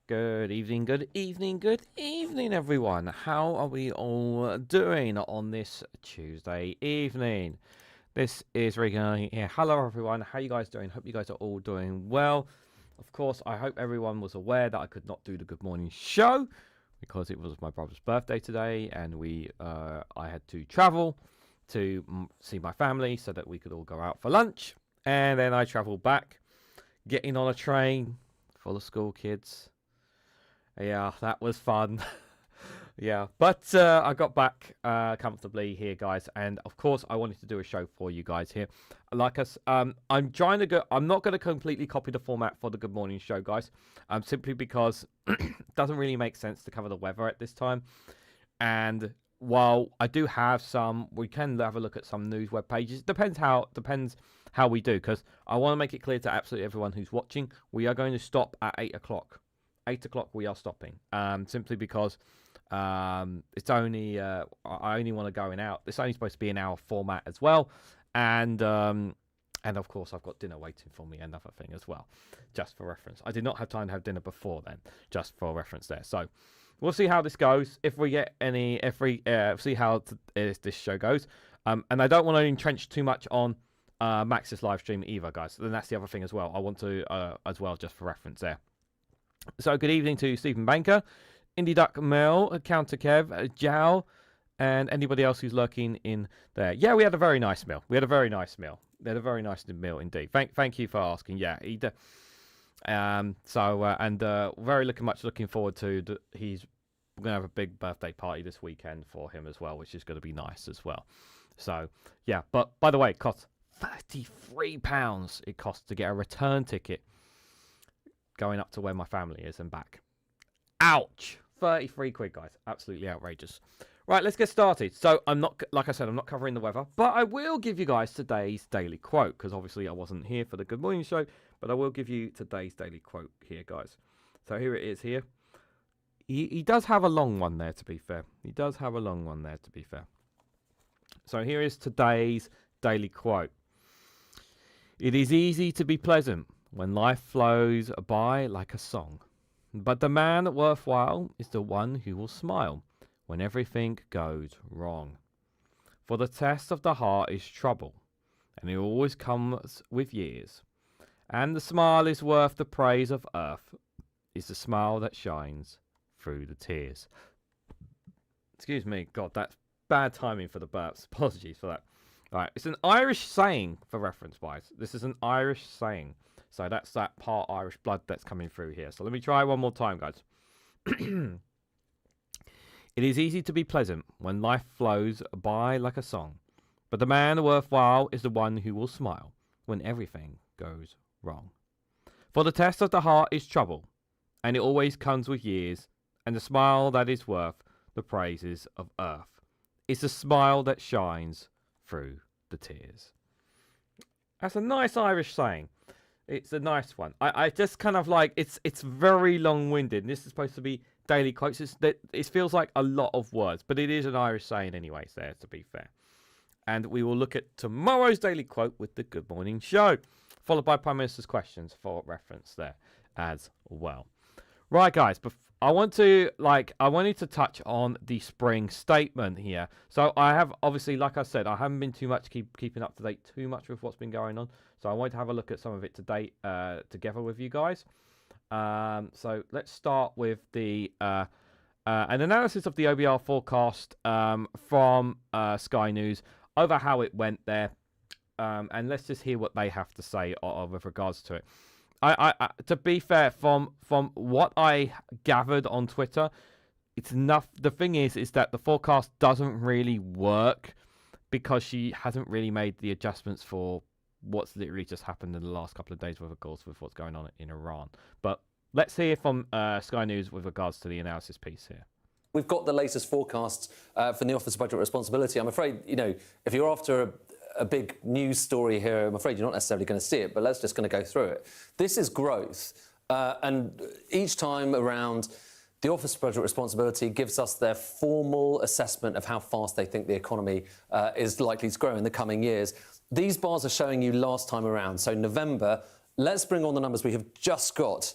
Good evening, good evening, good evening, everyone. How are we all doing on this Tuesday evening? This is Reganelite here. Hello, everyone. How you guys doing? Hope you guys are all doing well. Of course, I hope everyone was aware that I could not do the Good Morning Show because it was my brother's birthday today, and I had to travel to see my family so that we could all go out for lunch. And then I travelled back, getting on a train full of school kids. Yeah, that was fun. Yeah, but I got back comfortably here, guys, and of course I wanted to do a show for you guys here. Like us, I'm trying to go. I'm not going to completely copy the format for the Good Morning Show, guys. Simply because it doesn't really make sense to cover the weather at this time. And while I do have some, we can have a look at some news web pages. Depends how we do, because I want to make it clear to absolutely everyone who's watching. We are going to stop at 8 o'clock. 8 o'clock we are stopping, simply because it's only I only want to go out. It's only supposed to be an hour format as well, and of course I've got dinner waiting for me, another thing as well, just for reference. I did not have time to have dinner before then, just for reference there. So we'll see how this goes. If we get any, see how this show goes, and I don't want to entrench too much on Max's live stream either, guys. Then that's the other thing as well. I want to as well, just for reference there. So good evening to Stephen Banker, Indie Duck Mel, Counter Kev, Jao, and anybody else who's lurking in there. Yeah, we had a very nice meal. We had a very nice meal indeed. Thank you for asking. Yeah, very much looking forward to. He's going to have a big birthday party this weekend for him as well, which is going to be nice as well. So yeah, but by the way, it costs £33. It costs to get a return ticket going up to where my family is and back. Ouch! 33 quid, guys. Absolutely outrageous. Right, let's get started. So I'm not, like I said, I'm not covering the weather, but I will give you guys today's daily quote, because obviously I wasn't here for the Good Morning Show, but I will give you today's daily quote here, guys. So here it is here. He does have a long one there, to be fair. He does have a long one there, to be fair. So here is today's daily quote. It is easy to be pleasant when life flows by like a song. But the man worthwhile is the one who will smile when everything goes wrong. For the test of the heart is trouble, and it always comes with years. And the smile is worth the praise of earth, is the smile that shines through the tears. Excuse me, God, that's bad timing for the burps. Apologies for that. All right, it's an Irish saying for reference wise. This is an Irish saying. So that's that part Irish blood that's coming through here. So let me try one more time, guys. It is easy to be pleasant when life flows by like a song. But the man worthwhile is the one who will smile when everything goes wrong. For the test of the heart is trouble, and it always comes with years. And the smile that is worth the praises of earth is the smile that shines through the tears. That's a nice Irish saying. It's a nice one. I just kind of like, it's very long-winded. This is supposed to be daily quotes. It feels like a lot of words, but it is an Irish saying anyways there, to be fair. And we will look at tomorrow's daily quote with the Good Morning Show, followed by Prime Minister's questions for reference there as well. Right, guys, I wanted to touch on the spring statement here. So I have, obviously, like I said, I haven't been too much keeping up to date too much with what's been going on. So I wanted to have a look at some of it today together with you guys. So let's start with the an analysis of the OBR forecast from Sky News over how it went there. And let's just hear what they have to say with regards to it. I to be fair, from what I gathered on Twitter, it's enough. The thing is that the forecast doesn't really work because she hasn't really made the adjustments for what's literally just happened in the last couple of days with regards with what's going on in Iran. But let's hear from Sky News with regards to the analysis piece here. We've got the latest forecasts from the Office of Budget Responsibility. I'm afraid, if you're after a big news story here, I'm afraid you're not necessarily going to see it, but let's just going to go through it. This is growth. And each time around, the Office of Budget Responsibility gives us their formal assessment of how fast they think the economy is likely to grow in the coming years. These bars are showing you last time around. So November, let's bring on the numbers we have just got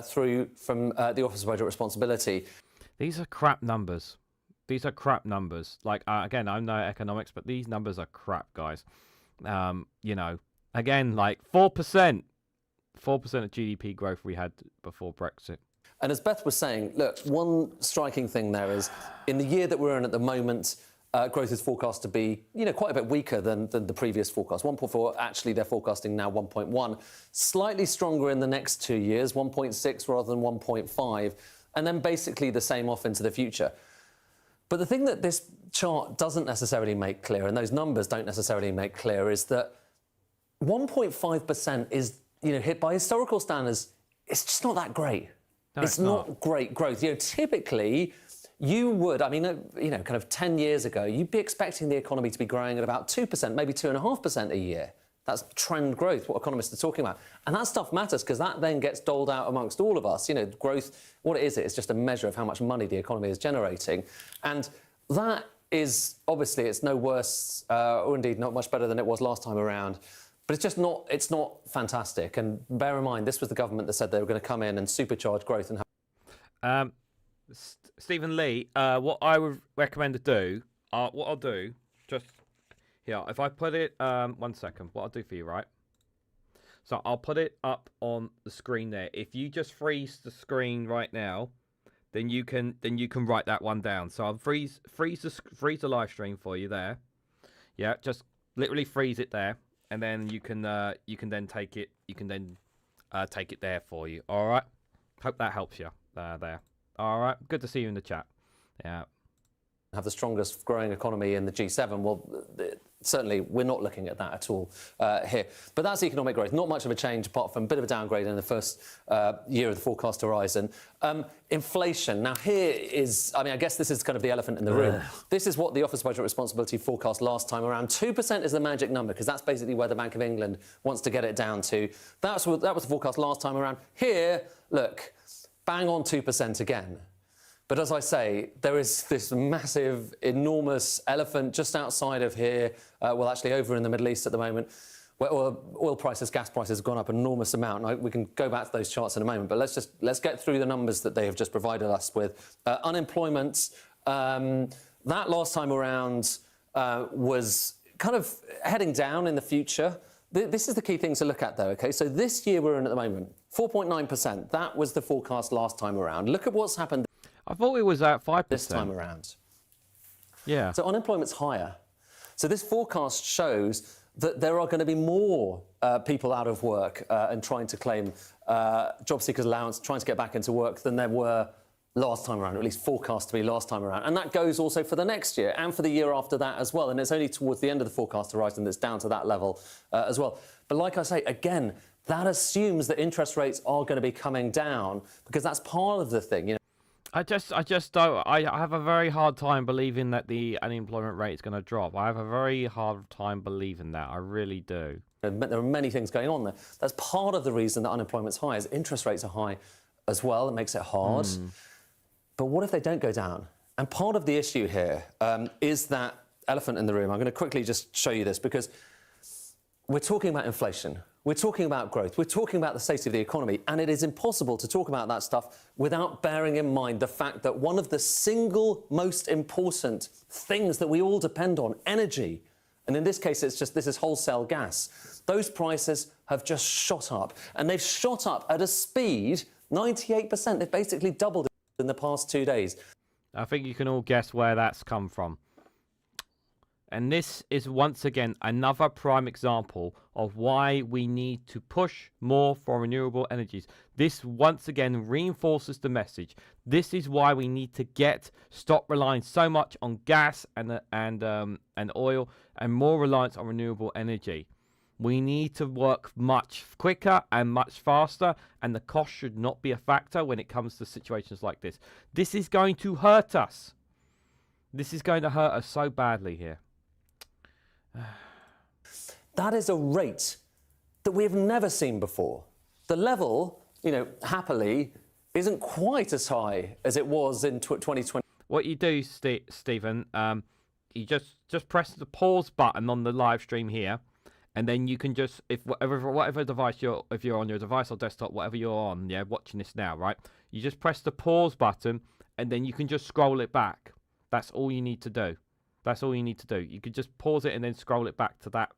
through from the Office of Budget Responsibility. These are crap numbers. These are crap numbers. Like, again, I'm no economics, but these numbers are crap, guys. You know, again, like 4%. 4% of GDP growth we had before Brexit. And as Beth was saying, look, one striking thing there is, in the year that we're in at the moment, growth is forecast to be, quite a bit weaker than the previous forecast. 1.4, actually, they're forecasting now 1.1. Slightly stronger in the next 2 years, 1.6 rather than 1.5, and then basically the same off into the future. But the thing that this chart doesn't necessarily make clear, and those numbers don't necessarily make clear, is that 1.5% is, hit by historical standards, it's just not that great. No, it's not great growth. Typically, you would, kind of 10 years ago, you'd be expecting the economy to be growing at about 2%, maybe 2.5% a year. That's trend growth, what economists are talking about. And that stuff matters because that then gets doled out amongst all of us. Growth, what is it? It's just a measure of how much money the economy is generating. And that is, obviously, it's no worse, or indeed not much better than it was last time around. But it's not fantastic. And bear in mind, this was the government that said they were going to come in and supercharge growth and have... Stephen Lee, what I would recommend to do, what I'll do, just here, if I put it, 1 second, what I'll do for you, right? So I'll put it up on the screen there. If you just freeze the screen right now, then you can write that one down. So I'll freeze the live stream for you there. Yeah, just literally freeze it there, and then you can then take it. You can then take it there for you. All right. Hope that helps you there. All right. Good to see you in the chat. Yeah. Have the strongest growing economy in the G7. Well, certainly we're not looking at that at all here. But that's economic growth. Not much of a change apart from a bit of a downgrade in the first year of the forecast horizon. Inflation. Now here is, I guess this is kind of the elephant in the room. This is what the Office of Budget Responsibility forecast last time around. 2% is the magic number because that's basically where the Bank of England wants to get it down to. That was the forecast last time around. Here, look, bang on 2% again. But as I say, there is this massive, enormous elephant just outside of here, well, actually over in the Middle East at the moment, where oil prices, gas prices have gone up an enormous amount. We can go back to those charts in a moment, but let's get through the numbers that they have just provided us with. Unemployment, that last time around was kind of heading down in the future. This is the key thing to look at, though, OK? So this year we're in at the moment, 4.9%. That was the forecast last time around. Look at what's happened. I thought it was at 5% this time around. Yeah. So unemployment's higher. So this forecast shows that there are going to be more people out of work and trying to claim job seekers allowance, trying to get back into work than there were last time around, or at least forecast to be last time around. And that goes also for the next year and for the year after that as well. And it's only towards the end of the forecast horizon that's down to that level as well. But like I say, again, that assumes that interest rates are going to be coming down because that's part of the thing, I just don't. I have a very hard time believing that the unemployment rate is going to drop. I have a very hard time believing that. I really do. There are many things going on there. That's part of the reason that unemployment's high is interest rates are high as well. It makes it hard. But what if they don't go down? And part of the issue here is that elephant in the room. I'm going to quickly just show you this because we're talking about inflation. We're talking about growth. We're talking about the state of the economy. And it is impossible to talk about that stuff without bearing in mind the fact that one of the single most important things that we all depend on, energy, and in this case, this is wholesale gas. Those prices have just shot up. And they've shot up at a speed, 98%. They've basically doubled in the past 2 days. I think you can all guess where that's come from. And this is once again another prime example of why we need to push more for renewable energies. This once again reinforces the message. This is why we need to stop relying so much on gas and oil and more reliance on renewable energy. We need to work much quicker and much faster, and the cost should not be a factor when it comes to situations like this. This is going to hurt us. This is going to hurt us so badly here. That is a rate that we have never seen before. The level, happily, isn't quite as high as it was in 2020. What you do, Stephen, you just press the pause button on the live stream here, and then you can just, if whatever device if you're on your device or desktop, whatever you're on, yeah, watching this now, right? You just press the pause button, and then you can just scroll it back. That's all you need to do. That's all you need to do. You could just pause it and then scroll it back to that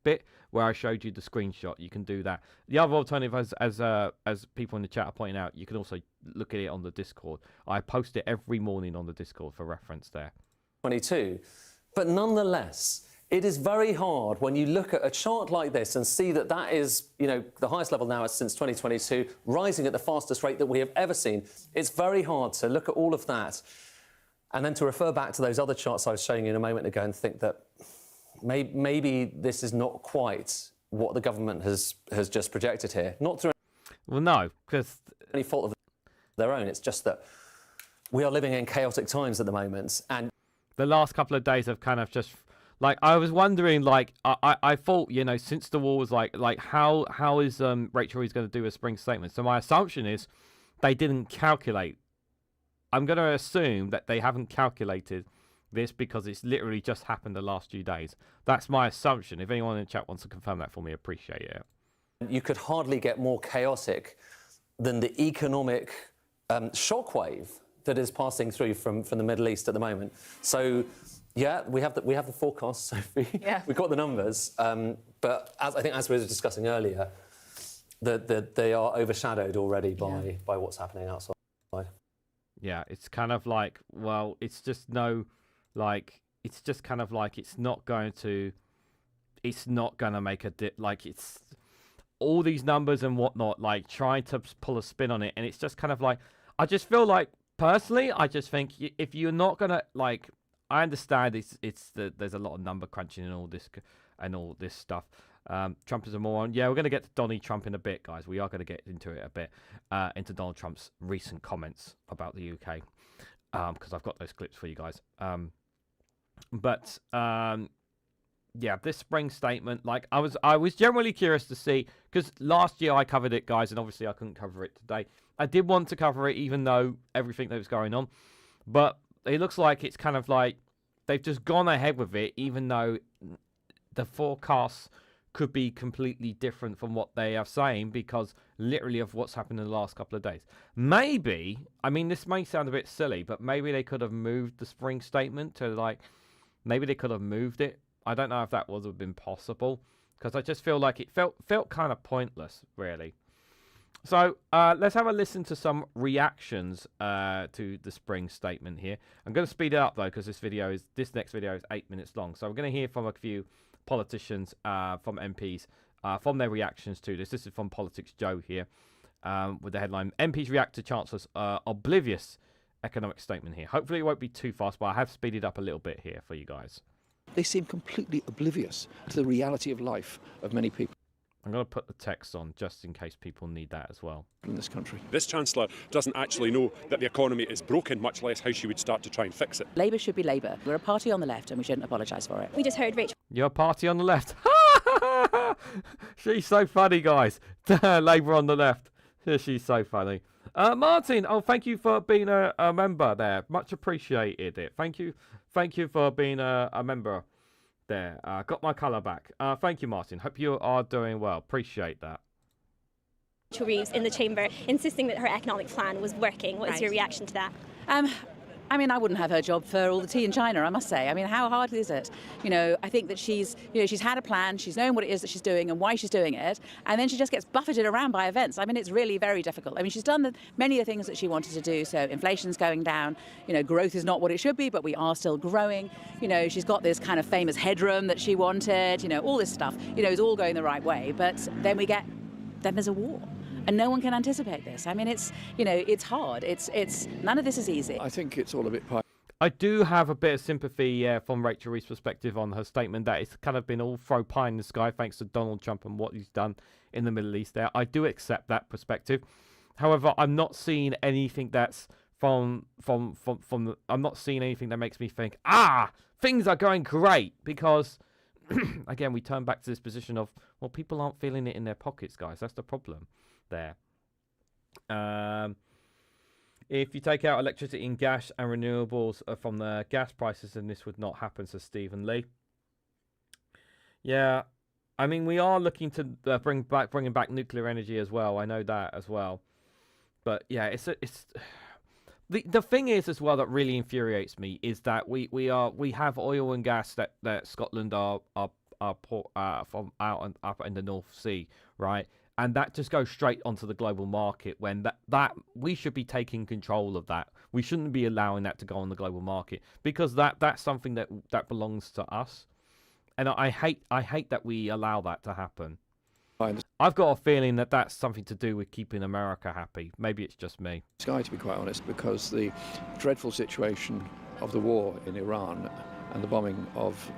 bit where I showed you the screenshot. You can do that. The other alternative, as people in the chat are pointing out, you can also look at it on the Discord. I post it every morning on the Discord for reference there. 22. But nonetheless, it is very hard when you look at a chart like this and see that that is, you know, the highest level now since 2022, rising at the fastest rate that we have ever seen. It's very hard to look at all of that and then to refer back to those other charts I was showing you a moment ago and think that maybe this is not quite what the government has just projected here. Not through no, because any fault of their own. It's just that we are living in chaotic times at the moment, and the last couple of days have kind of just, like, I was wondering, like, I thought, you know, since the war was like how is Rachel Reeves going to do a spring statement? So my assumption is they didn't calculate. I'm going to assume that they haven't calculated this because it's literally just happened the last few days. That's my assumption. If anyone in the chat wants to confirm that for me, appreciate it. You could hardly get more chaotic than the economic shockwave that is passing through from the Middle East at the moment. So, yeah, we have the forecast, Sophie. Yeah. We've got the numbers, but as we were discussing earlier, they are overshadowed already by what's happening outside. Yeah, it's kind of like, well, it's just it's just kind of like it's not going to make a dip. Like, it's all these numbers and whatnot, like trying to pull a spin on it, and it's just kind of like, I just feel like, personally, I just think if you're not gonna, like, I understand there's a lot of number crunching and all this stuff. Trump is a moron. Yeah, we're going to get to Donald Trump in a bit, guys. We are going to get into it a bit, into Donald Trump's recent comments about the UK, because I've got those clips for you guys. Yeah, this spring statement, like, I was generally curious to see, because last year I covered it, guys, and obviously I couldn't cover it today. I did want to cover it, even though everything that was going on, but it looks like it's kind of like they've just gone ahead with it, even though the forecasts could be completely different from what they are saying, because literally of what's happened in the last couple of days. Maybe, I mean, this may sound a bit silly, but maybe they could have moved the spring statement to, like, maybe they could have moved it. I don't know if that would have been possible, because I just feel like it felt kind of pointless, really. So let's have a listen to some reactions to the spring statement here. I'm going to speed it up, though, because this next video is 8 minutes long. So we're going to hear from a few politicians, from MPs, from their reactions to this. This is from Politics Joe here, with the headline, MPs react to Chancellor's oblivious economic statement here. Hopefully it won't be too fast, but I have speeded up a little bit here for you guys. They seem completely oblivious to the reality of life of many people I'm going to put the text on just in case people need that as well. in this country. This Chancellor doesn't actually know that the economy is broken, much less how she would start to try and fix it. Labour should be Labour. We're a party on the left and we shouldn't apologise for it. We just heard Rachel Your party on the left. She's so funny, guys. Labour on the left. She's so funny. Martin, oh, thank you for being a member there. Much appreciated it. Thank you for being a member there. Got my colour back. Thank you, Martin. Hope you are doing well. Appreciate that. Reeves in the chamber insisting that her economic plan was working. What's your reaction to that? I mean, I wouldn't have her job for all the tea in China, I must say. I mean, how hard is it? You know, I think that she's had a plan, she's known what it is that she's doing and why she's doing it, and then she just gets buffeted around by events. I mean, it's really very difficult. I mean, she's done many of the things that she wanted to do, so inflation's going down, you know, growth is not what it should be, but we are still growing. You know, she's got this kind of famous headroom that she wanted, you know, all this stuff, you know, is all going the right way, but then there's a war. And no one can anticipate this. I mean, it's hard. It's none of this is easy. I think it's all a bit pie. I do have a bit of sympathy from Rachel Reeves' perspective on her statement that it's kind of been all throw pie in the sky thanks to Donald Trump and what he's done in the Middle East there. I do accept that perspective. However, I'm not seeing anything that's I'm not seeing anything that makes me think, things are going great, because again, we turn back to this position of, well, people aren't feeling it in their pockets, guys. That's the problem there. If you take out electricity and gas and renewables from the gas prices, then this would not happen, says Stephen Lee. Yeah, I mean, we are looking to bringing back nuclear energy as well. I know that as well. But yeah, it's the thing is as well that really infuriates me is that we have oil and gas that Scotland are from up in the North Sea, right? And that just goes straight onto the global market when that we should be taking control of that. We shouldn't be allowing that to go on the global market because that's something that belongs to us. And I hate that we allow that to happen. I've got a feeling that that's something to do with keeping America happy. Maybe it's just me. Sky, to be quite honest, because the dreadful situation of the war in Iran and the bombing of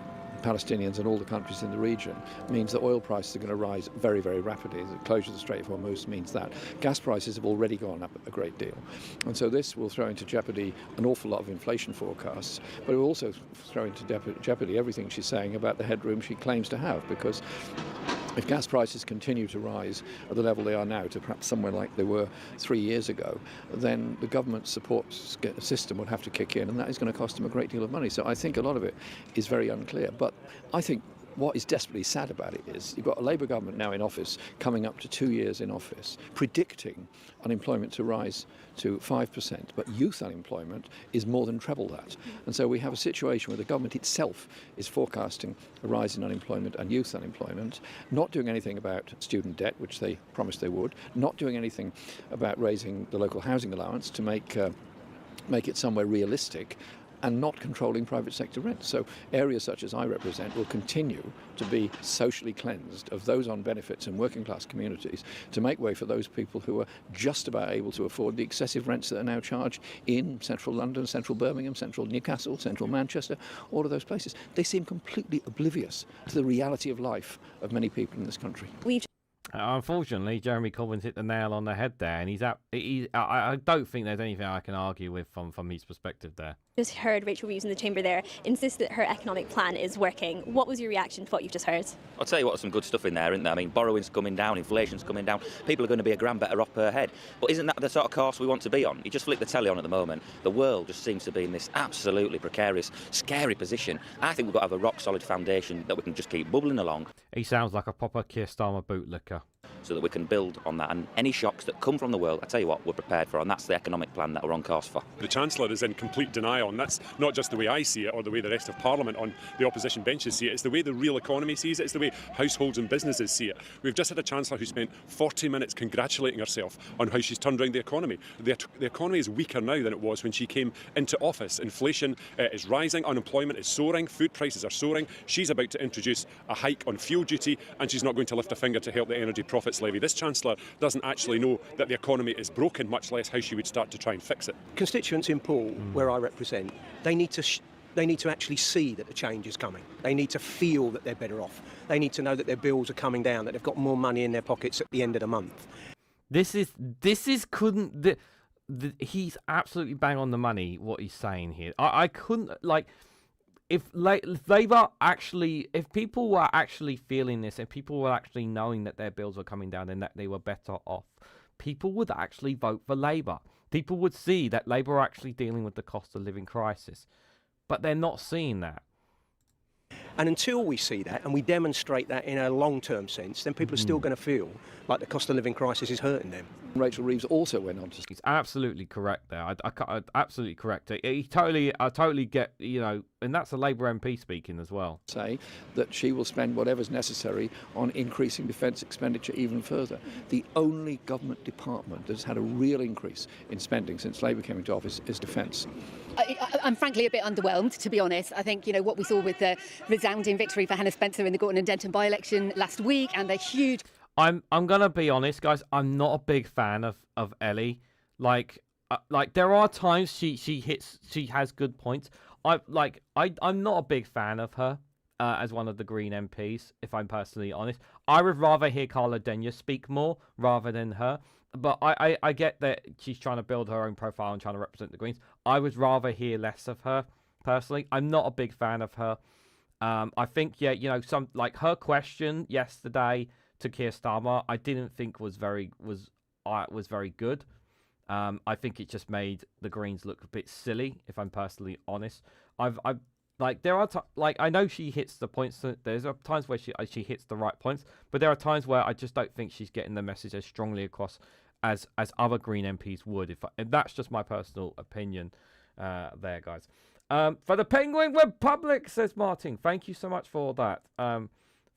Palestinians and all the countries in the region means that oil prices are going to rise very, very rapidly. The closure of the Strait of Hormuz means that. Gas prices have already gone up a great deal. And so this will throw into jeopardy an awful lot of inflation forecasts, but it will also throw into jeopardy everything she's saying about the headroom she claims to have, because if gas prices continue to rise at the level they are now to perhaps somewhere like they were 3 years ago, then the government support system would have to kick in, and that is going to cost them a great deal of money. So I think a lot of it is very unclear. But I think what is desperately sad about it is you've got a Labour government now in office, coming up to 2 years in office, predicting unemployment to rise to 5%, but youth unemployment is more than treble that. And so we have a situation where the government itself is forecasting a rise in unemployment and youth unemployment, not doing anything about student debt, which they promised they would, not doing anything about raising the local housing allowance to make it somewhere realistic, and not controlling private sector rent. So areas such as I represent will continue to be socially cleansed of those on benefits and working class communities to make way for those people who are just about able to afford the excessive rents that are now charged in central London, central Birmingham, central Newcastle, central Manchester, all of those places. They seem completely oblivious to the reality of life of many people in this country. Unfortunately, Jeremy Corbyn's hit the nail on the head there, and I don't think there's anything I can argue with from his perspective there. Just heard Rachel Reeves in the chamber there insist that her economic plan is working. What was your reaction to what you've just heard? I'll tell you what, there's some good stuff in there, isn't there? I mean, borrowing's coming down, inflation's coming down. People are going to be a grand better off per head. But isn't that the sort of course we want to be on? You just flick the telly on at the moment. The world just seems to be in this absolutely precarious, scary position. I think we've got to have a rock-solid foundation that we can just keep bubbling along. He sounds like a proper Keir Starmer bootlicker. So that we can build on that. And any shocks that come from the world, I tell you what, we're prepared for. And that's the economic plan that we're on course for. The Chancellor is in complete denial, and that's not just the way I see it or the way the rest of Parliament on the opposition benches see it. It's the way the real economy sees it. It's the way households and businesses see it. We've just had a Chancellor who spent 40 minutes congratulating herself on how she's turned around the economy. The economy is weaker now than it was when she came into office. Inflation is rising, unemployment is soaring, food prices are soaring. She's about to introduce a hike on fuel duty, and she's not going to lift a finger to help the energy profits levy. This Chancellor doesn't actually know that the economy is broken, much less how she would start to try and fix it. Constituents in Poole, where I represent, they need to actually see that the change is coming. They need to feel that they're better off. They need to know that their bills are coming down, that they've got more money in their pockets at the end of the month. He's absolutely bang on the money what he's saying here. I couldn't, like, if Labour actually, if people were actually feeling this and people were actually knowing that their bills were coming down and that they were better off, people would actually vote for Labour. People would see that Labour are actually dealing with the cost of living crisis. But they're not seeing that. And until we see that and we demonstrate that in a long-term sense, then people are still going to feel like the cost of living crisis is hurting them. Rachel Reeves also went on to... He's absolutely correct there. I absolutely correct. I totally get, and that's a Labour MP speaking as well. Say that she will spend whatever's necessary on increasing defence expenditure even further. The only government department that's had a real increase in spending since Labour came into office is defence. I'm frankly a bit underwhelmed, to be honest. I think, what we saw with the resounding victory for Hannah Spencer in the Gorton and Denton by-election last week and the huge... I'm gonna be honest, guys. I'm not a big fan of Ellie. Like there are times she has good points. I'm not a big fan of her as one of the Green MPs. If I'm personally honest, I would rather hear Carla Denyer speak more rather than her. But I get that she's trying to build her own profile and trying to represent the Greens. I would rather hear less of her personally. I'm not a big fan of her. I think some like her question yesterday to Keir Starmer, I didn't think was very good. I think it just made the Greens look a bit silly, if I'm personally honest. Like there are like I know she hits the points. There's times where she hits the right points, but there are times where I just don't think she's getting the message as strongly across as other Green MPs would. If that's just my personal opinion, there, guys. For the Penguin Republic, says Martin. Thank you so much for that.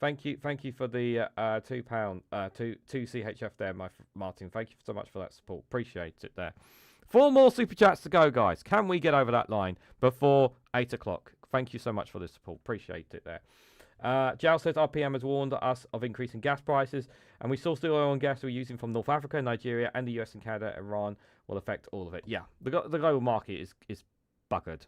Thank you for the £2 two CHF there, Martin. Thank you so much for that support. Appreciate it there. 4 more super chats to go, guys. Can we get over that line before 8 o'clock? Thank you so much for the support. Appreciate it there. Jal says RPM has warned us of increasing gas prices, and we saw still oil and gas we're using from North Africa, Nigeria, and the US and Canada. Iran will affect all of it. Yeah, the global market is buggered.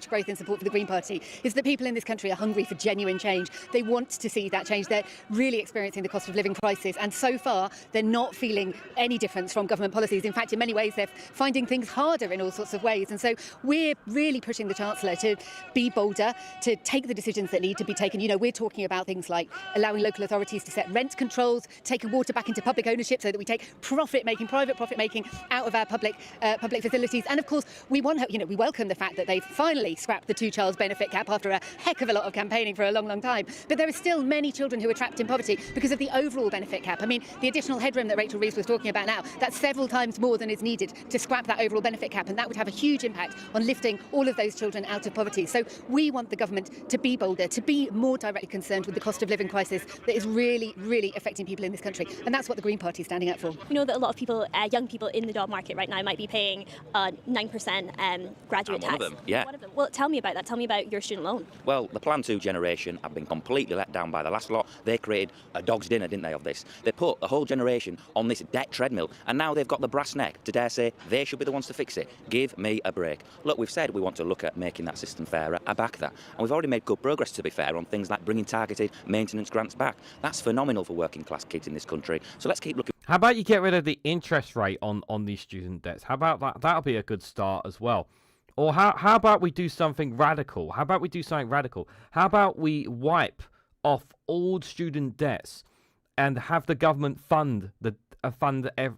Growth in support for the Green Party is that people in this country are hungry for genuine change. They want to see that change. They're really experiencing the cost of living crisis, and so far they're not feeling any difference from government policies. In fact, in many ways they're finding things harder in all sorts of ways, and so we're really pushing the Chancellor to be bolder, to take the decisions that need to be taken. You know, we're talking about things like allowing local authorities to set rent controls, taking water back into public ownership so that we take private profit making out of our public facilities, and of course we welcome the fact that they've finally scrapped the 2-child benefit cap after a heck of a lot of campaigning for a long time. But there are still many children who are trapped in poverty because of the overall benefit cap. I mean, the additional headroom that Rachel Reeves was talking about now, that's several times more than is needed to scrap that overall benefit cap, and that would have a huge impact on lifting all of those children out of poverty. So we want the government to be bolder, to be more directly concerned with the cost of living crisis that is really, really affecting people in this country. And that's what the Green Party is standing up for. We know that a lot of people, young people in the job market right now, might be paying 9% graduate tax. One of them, yeah. One of them. Well, tell me about that. Tell me about your student loan. Well, the Plan 2 generation have been completely let down by the last lot. They created a dog's dinner, didn't they, of this? They put a whole generation on this debt treadmill, and now they've got the brass neck to dare say they should be the ones to fix it. Give me a break. Look, we've said we want to look at making that system fairer. I back that. And we've already made good progress, to be fair, on things like bringing targeted maintenance grants back. That's phenomenal for working class kids in this country. So let's keep looking. How about you get rid of the interest rate on these student debts? How about that? That'll be a good start as well. Or how about we do something radical? How about we wipe off all student debts and have the government fund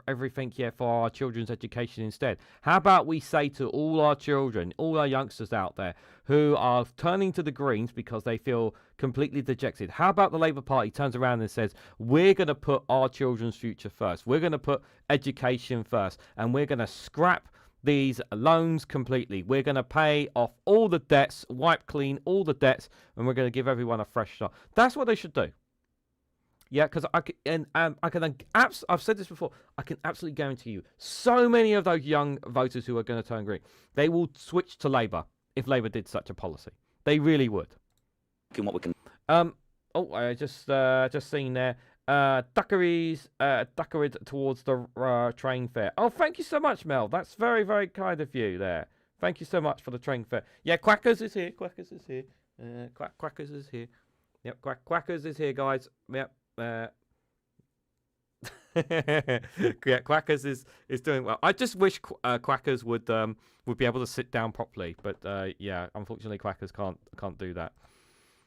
everything for our children's education instead? How about we say to all our children, all our youngsters out there who are turning to the Greens because they feel completely dejected, how about the Labour Party turns around and says, we're going to put our children's future first, we're going to put education first, and we're going to scrap these loans completely. We're going to pay off all the debts, wipe clean all the debts, and we're going to give everyone a fresh start. That's what they should do. Yeah, because I've said this before, I can absolutely guarantee you, so many of those young voters who are going to turn green, they will switch to Labour if Labour did such a policy. They really would. What we can. I just seen there. Duckeries towards the train fare. Oh, thank you so much, Mel. That's very, very kind of you there. Thank you so much for the train fare. Yeah, Quackers is here. Quackers is here. Yep, Quackers is here, guys. Yep. Yeah, Quackers is doing well. I just wish Quackers would be able to sit down properly, but yeah, unfortunately, Quackers can't do that.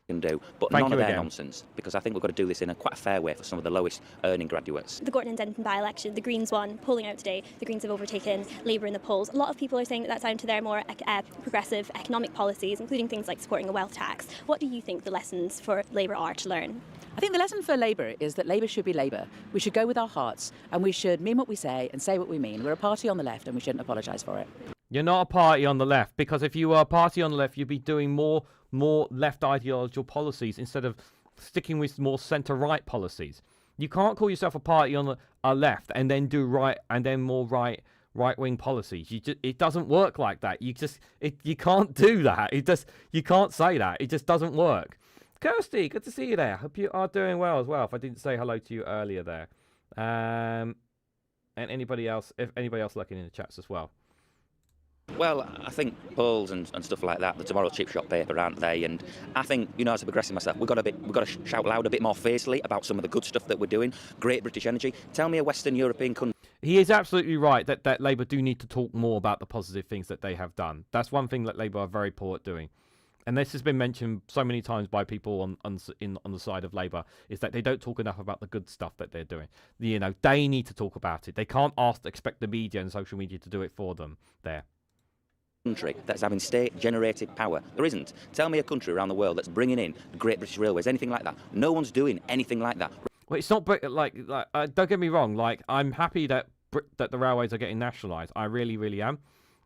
Can do, but none of their nonsense, because I think we've got to do this in a quite a fair way for some of the lowest earning graduates. The Gorton and Denton by-election, the Greens won, polling out today, the Greens have overtaken Labour in the polls. A lot of people are saying that that's down to their more progressive economic policies, including things like supporting a wealth tax. What do you think the lessons for Labour are to learn? I think the lesson for Labour is that Labour should be Labour. We should go with our hearts, and we should mean what we say and say what we mean. We're a party on the left, and we shouldn't apologise for it. You're not a party on the left, because if you were a party on the left, you'd be doing more left ideological policies instead of sticking with more centre-right policies. You can't call yourself a party on the left and then do right and then more right-wing policies. It doesn't work like that. You can't do that. You can't say that. It just doesn't work. Kirsty, good to see you there. Hope you are doing well as well. If I didn't say hello to you earlier there, and anybody else looking in the chats as well. Well, I think polls and stuff like that, the Tomorrow Chip Shop paper, aren't they? And I think, as a progressive myself, we've got to shout loud a bit more fiercely about some of the good stuff that we're doing. Great British Energy. Tell me a Western European country. He is absolutely right that Labour do need to talk more about the positive things that they have done. That's one thing that Labour are very poor at doing. And this has been mentioned so many times by people on the side of Labour, is that they don't talk enough about the good stuff that they're doing. They need to talk about it. They can't expect the media and social media to do it for them there. country that's having state-generated power. There isn't. Tell me a country around the world that's bringing in the Great British Railways, anything like that. No one's doing anything like that. Well, it's not don't get me wrong. Like, I'm happy that the railways are getting nationalised. I really, really am,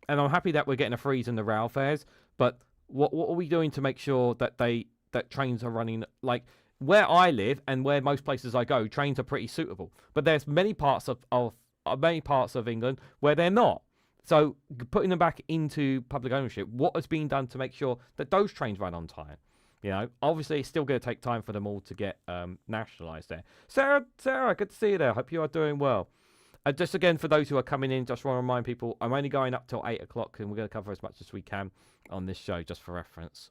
and I'm happy that we're getting a freeze in the rail fares. But what are we doing to make sure that trains are running? Like, where I live and where most places I go, trains are pretty suitable. But there's many parts of England where they're not. So putting them back into public ownership, what has been done to make sure that those trains run on time? You know, obviously it's still going to take time for them all to get nationalised there. Sarah, good to see you there. Hope you are doing well. Just again, for those who are coming in, just want to remind people, I'm only going up till 8 o'clock and we're going to cover as much as we can on this show, just for reference.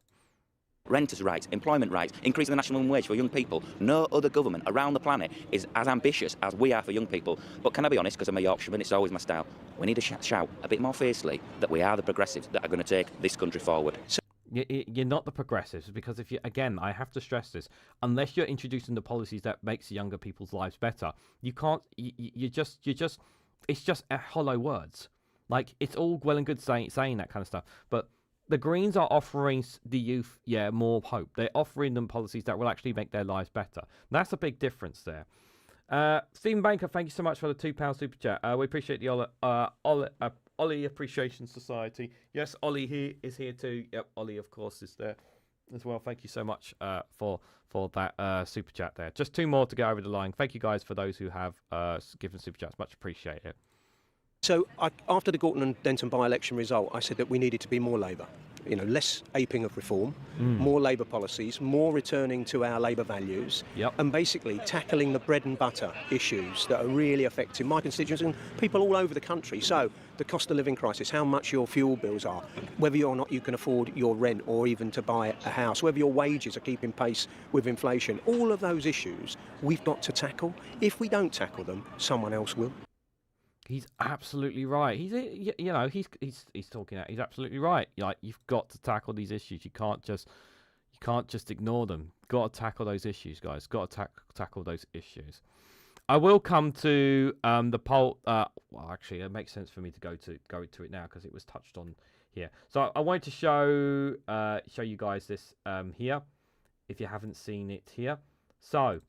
Renters' rights, employment rights, increasing the national minimum wage for young people. No other government around the planet is as ambitious as we are for young people. But can I be honest, because I'm a Yorkshireman, it's always my style. We need to shout a bit more fiercely that we are the progressives that are going to take this country forward. You're not the progressives, because if you, again, I have to stress this, unless you're introducing the policies that makes younger people's lives better, you can't, it's just hollow words. Like, it's all well and good saying that kind of stuff, but the Greens are offering the youth, more hope. They're offering them policies that will actually make their lives better. And that's a big difference there. Stephen Banker, thank you so much for the £2 super chat. We appreciate the Ollie Appreciation Society. Yes, Ollie is here too. Yep, Ollie, of course, is there as well. Thank you so much for that super chat there. Just 2 more to go over the line. Thank you guys for those who have given super chats. Much appreciated. So after the Gorton and Denton by-election result, I said that we needed to be more Labour. You know, less aping of reform, more Labour policies, more returning to our Labour values, and basically tackling the bread and butter issues that are really affecting my constituents and people all over the country. So the cost of living crisis, how much your fuel bills are, whether or not you can afford your rent or even to buy a house, whether your wages are keeping pace with inflation, all of those issues we've got to tackle. If we don't tackle them, someone else will. He's absolutely right. He's talking out. He's absolutely right. Like, you've got to tackle these issues. You can't just ignore them. Got to tackle those issues, guys. Got to tackle those issues. I will come to the poll. Well, actually, it makes sense for me to go to it now because it was touched on here. So I wanted to show you guys this here, if you haven't seen it here. So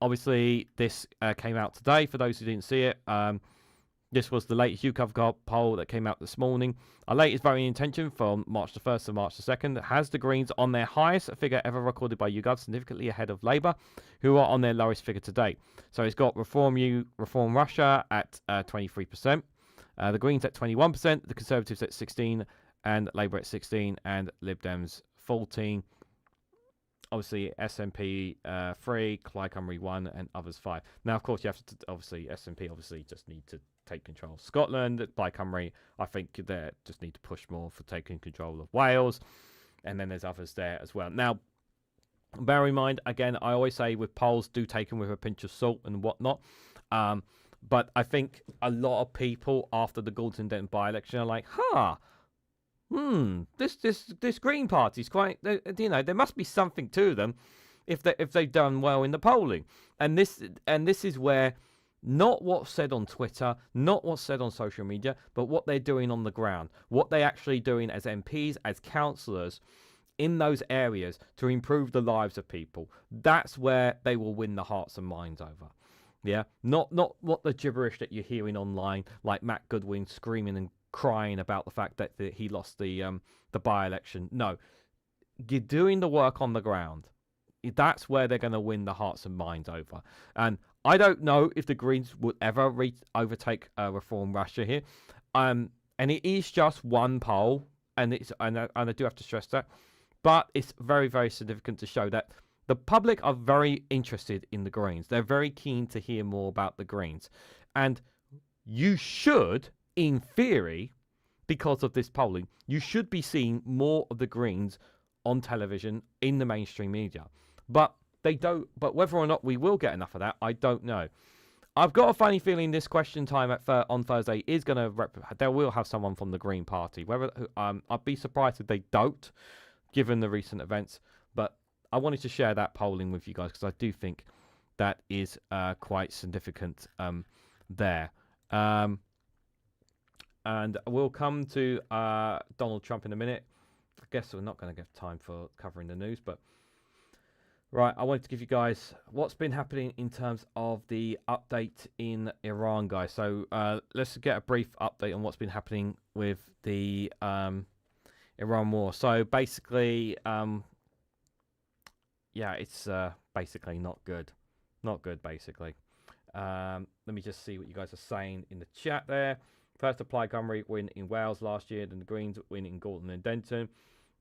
obviously, this came out today. For those who didn't see it, this was the latest YouGov poll that came out this morning. Our latest voting intention from March the 1st to March the 2nd has the Greens on their highest figure ever recorded by YouGov, significantly ahead of Labour, who are on their lowest figure to date. So it's got Reform Russia at 23%, the Greens at 21%, the Conservatives at 16%, and Labour at 16%, and Lib Dems 14%. Obviously, SNP 3, Plaid Cymru 1, and others 5. Now, of course, you have to SNP just need to take control of Scotland. Plaid Cymru, I think they just need to push more for taking control of Wales, and then there's others there as well. Now, bear in mind, again, I always say with polls, do take them with a pinch of salt and whatnot. But I think a lot of people after the Gorton Denton by-election are like, this Green Party's quite, there must be something to them if they've done well in the polling. And this is where not what's said on Twitter, not what's said on social media, but what they're doing on the ground, what they're actually doing as MPs, as councillors in those areas to improve the lives of people. That's where they will win the hearts and minds over. Yeah, not what the gibberish that you're hearing online, like Matt Goodwin screaming and crying about the fact that he lost the by-election. No, you're doing the work on the ground. That's where they're going to win the hearts and minds over. And I don't know if the Greens would ever overtake Reform Russia here. And it is just one poll, and I do have to stress that. But it's very, very significant to show that the public are very interested in the Greens. They're very keen to hear more about the Greens. And you should, in theory, because of this polling, you should be seeing more of the Greens on television in the mainstream media. But they don't. But whether or not we will get enough of that, I don't know. I've got a funny feeling this question time on Thursday is going to they will have someone from the Green Party. Whether I'd be surprised if they don't, given the recent events. But I wanted to share that polling with you guys because I do think that is quite significant there. and we'll come to Donald Trump in a minute. I guess we're not going to get time for covering the news, but right, I wanted to give you guys what's been happening in terms of the update in Iran, guys. So let's get a brief update on what's been happening with the Iran war. So basically, yeah, it's basically not good. Not good, basically. Let me just see what you guys are saying in the chat there. First, Plaid Cymru win in Wales last year, then the Greens win in Gorton and Denton.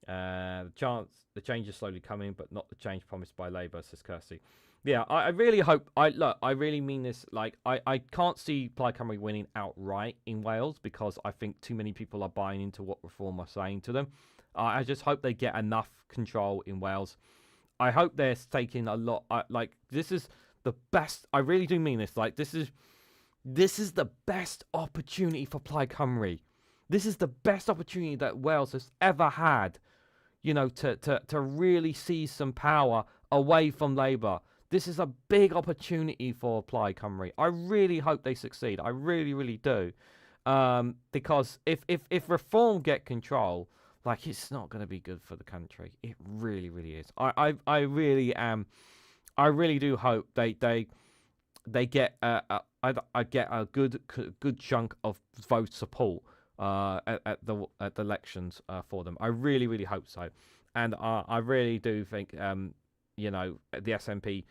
The change is slowly coming, but not the change promised by Labour, says Kirsty. Yeah, I really hope. I really mean this. Like, I can't see Plaid Cymru winning outright in Wales because I think too many people are buying into what Reform are saying to them. I just hope they get enough control in Wales. I hope they're taking a lot. Like, this is the best. I really do mean this. Like, this is the best opportunity for Plaid Cymru. This is the best opportunity that Wales has ever had, you know, to really seize some power away from Labour. This is a big opportunity for Plaid Cymru. I really hope they succeed. I really, really do. Because if Reform get control, like, it's not going to be good for the country. It really, really is. I really am. I really do hope they get I get a good chunk of vote support at the elections for them. I really, really hope so, and I really do think you know, the SNP,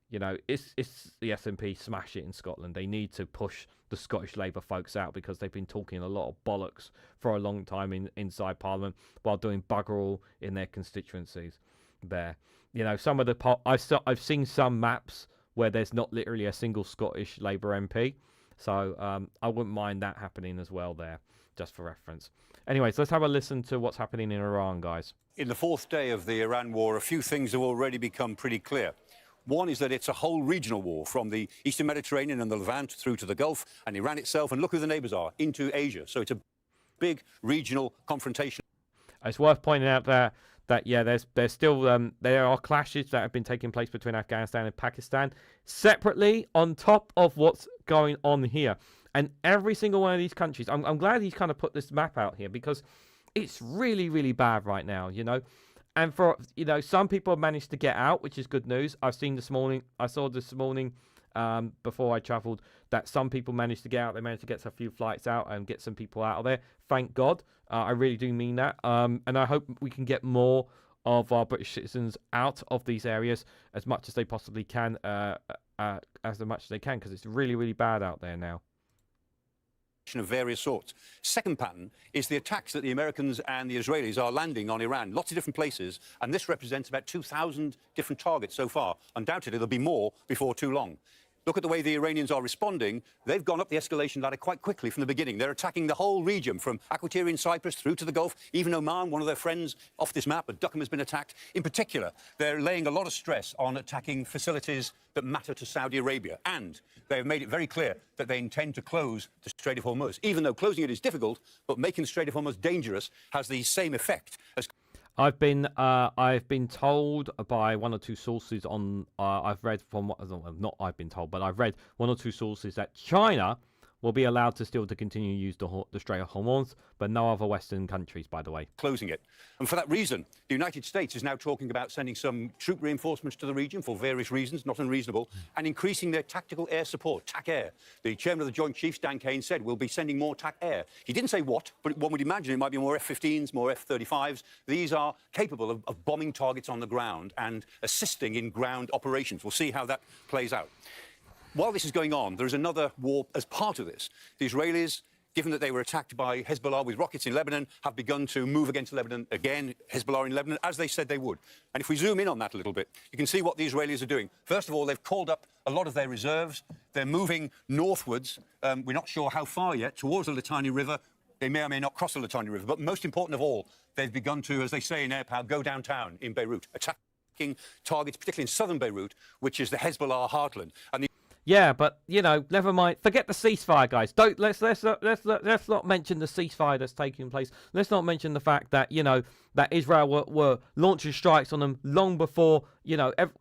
you know, it's the SNP smash it in Scotland. They need to push the Scottish Labour folks out because they've been talking a lot of bollocks for a long time inside Parliament while doing bugger all in their constituencies. There, you know, some of the I've seen some maps where there's not literally a single Scottish Labour MP. So I wouldn't mind that happening as well there, just for reference. Anyways, let's have a listen to what's happening in Iran, guys. In the fourth day of the Iran war, a few things have already become pretty clear. One is that it's a whole regional war from the Eastern Mediterranean and the Levant through to the Gulf and Iran itself, and look who the neighbours are, into Asia. So it's a big regional confrontation. It's worth pointing out that yeah, there's still there are clashes that have been taking place between Afghanistan and Pakistan separately on top of what's going on here. And every single one of these countries, I'm glad he's kind of put this map out here because it's really, really bad right now, you know. And for, you know, some people have managed to get out, which is good news. I saw this morning before I travelled that some people managed to get out. They managed to get a few flights out and get some people out of there. Thank God. I really do mean that. And I hope we can get more of our British citizens out of these areas as much as they possibly can, as much as they can, because it's really, really bad out there now. Of various sorts. Second pattern is the attacks that the Americans and the Israelis are landing on Iran, lots of different places, and this represents about 2,000 different targets so far. Undoubtedly, there'll be more before too long. Look at the way the Iranians are responding. They've gone up the escalation ladder quite quickly from the beginning. They're attacking the whole region, from Akrotiri in Cyprus through to the Gulf. Even Oman, one of their friends off this map, Duqm, has been attacked. In particular, they're laying a lot of stress on attacking facilities that matter to Saudi Arabia. And they have made it very clear that they intend to close the Strait of Hormuz, even though closing it is difficult, but making the Strait of Hormuz dangerous has the same effect as... I've been told by one or two sources on I've read from not I've been told, but I've read one or two sources that China will be allowed to still to continue to use the Strait of Hormuz, but no other Western countries, by the way. Closing it. And for that reason, the United States is now talking about sending some troop reinforcements to the region for various reasons, not unreasonable, and increasing their tactical air support, TAC Air. The chairman of the Joint Chiefs, Dan Kane, said we'll be sending more TAC Air. He didn't say what, but one would imagine it might be more F-15s, more F-35s. These are capable of bombing targets on the ground and assisting in ground operations. We'll see how that plays out. While this is going on, there is another war as part of this. The Israelis, given that they were attacked by Hezbollah with rockets in Lebanon, have begun to move against Lebanon again, Hezbollah in Lebanon, as they said they would. And if we zoom in on that a little bit, you can see what the Israelis are doing. First of all, they've called up a lot of their reserves. They're moving northwards. We're not sure how far yet, towards the Litani River. They may or may not cross the Litani River. But most important of all, they've begun to, as they say in air power, go downtown in Beirut, attacking targets, particularly in southern Beirut, which is the Hezbollah heartland. And Yeah, but you know, never mind. Forget the ceasefire, guys. Don't let's not mention the ceasefire that's taking place. Let's not mention the fact that that Israel were launching strikes on them long before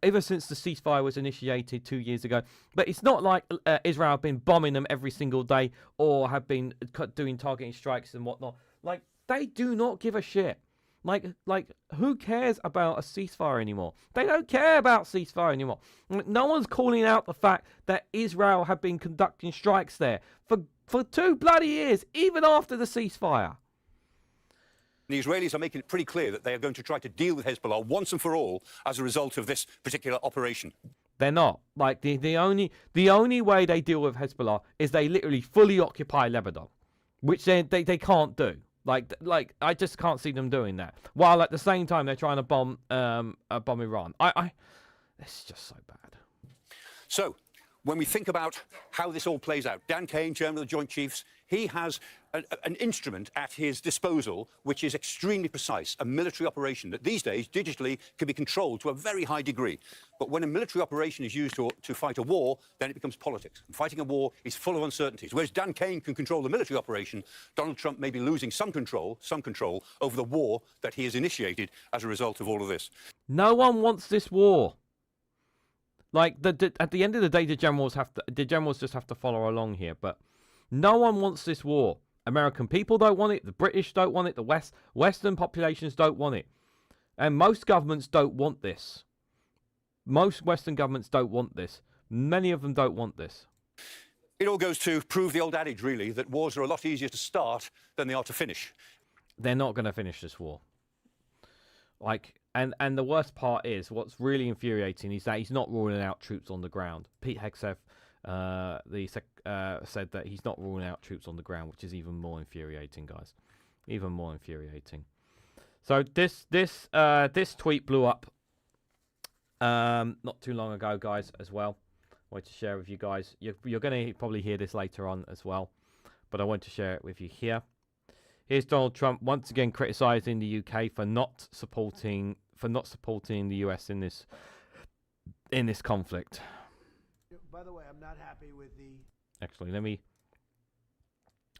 ever since the ceasefire was initiated 2 years ago. But it's not like Israel have been bombing them every single day or have been doing targeting strikes and whatnot. Like they do not give a shit. Like, who cares about a ceasefire anymore? They don't care about ceasefire anymore. No one's calling out the fact that Israel have been conducting strikes there for 2 bloody years, even after the ceasefire. The Israelis are making it pretty clear that they are going to try to deal with Hezbollah once and for all as a result of this particular operation. They're not. Like, the only way they deal with Hezbollah is they literally fully occupy Lebanon, which they can't do. Like I just can't see them doing that. While at the same time they're trying to bomb Iran. It's just so bad. So, when we think about how this all plays out, Dan Kane, Chairman of the Joint Chiefs, he has an instrument at his disposal which is extremely precise, a military operation that these days, digitally, can be controlled to a very high degree. But when a military operation is used to fight a war, then it becomes politics. And fighting a war is full of uncertainties. Whereas Dan Kane can control the military operation, Donald Trump may be losing some control over the war that he has initiated as a result of all of this. No one wants this war. Like at the end of the day, the generals just have to follow along here. But no one wants this war. American people don't want it. The British don't want it. The Western populations don't want it. And most governments don't want this. Most Western governments don't want this. Many of them don't want this. It all goes to prove the old adage, really, that wars are a lot easier to start than they are to finish. They're not going to finish this war. And the worst part is, what's really infuriating is that he's not ruling out troops on the ground. Pete Hegseth said that he's not ruling out troops on the ground, which is even more infuriating, guys. Even more infuriating. So this tweet blew up not too long ago, guys, as well. I wanted to share with you guys. You're going to probably hear this later on as well, but I want to share it with you here. Here's Donald Trump once again criticising the UK for not supporting the US in this conflict. By the way, I'm not happy with the... Actually,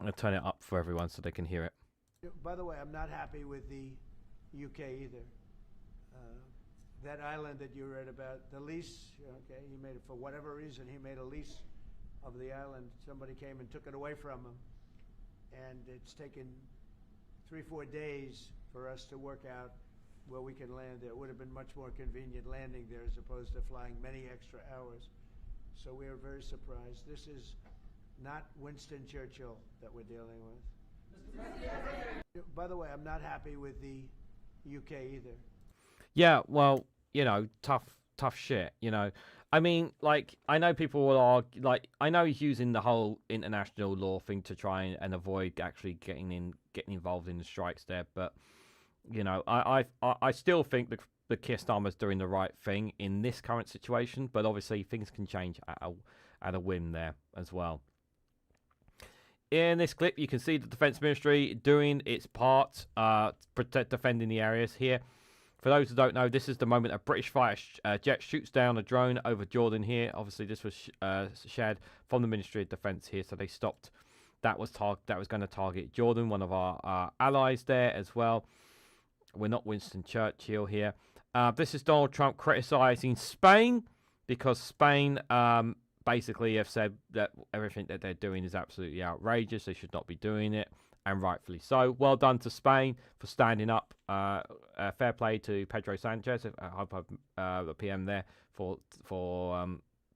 I'll turn it up for everyone so they can hear it. By the way, I'm not happy with the UK either. That island that you read about, the lease, okay, he made it for whatever reason, he made a lease of the island. Somebody came and took it away from him. And it's taken 3-4 days for us to work out where we can land there. It would have been much more convenient landing there as opposed to flying many extra hours. So we are very surprised. This is not Winston Churchill that we're dealing with. By the way, I'm not happy with the UK either. Yeah, well, tough shit, I mean, like, I know people will argue, like, I know he's using the whole international law thing to try and avoid actually getting involved in the strikes there, but, I still think the Keir Starmer's doing the right thing in this current situation, but obviously things can change at a whim there as well. In this clip, you can see the Defence Ministry doing its part, defending the areas here. For those who don't know, this is the moment a British fighter jet shoots down a drone over Jordan here. Obviously, this was shared from the Ministry of Defence here, so they stopped. That was going to target Jordan, one of our allies there as well. We're not Winston Churchill here. This is Donald Trump criticising Spain because Spain basically have said that everything that they're doing is absolutely outrageous. They should not be doing it. And rightfully so. Well done to Spain for standing up. Fair play to Pedro Sanchez, the PM there, for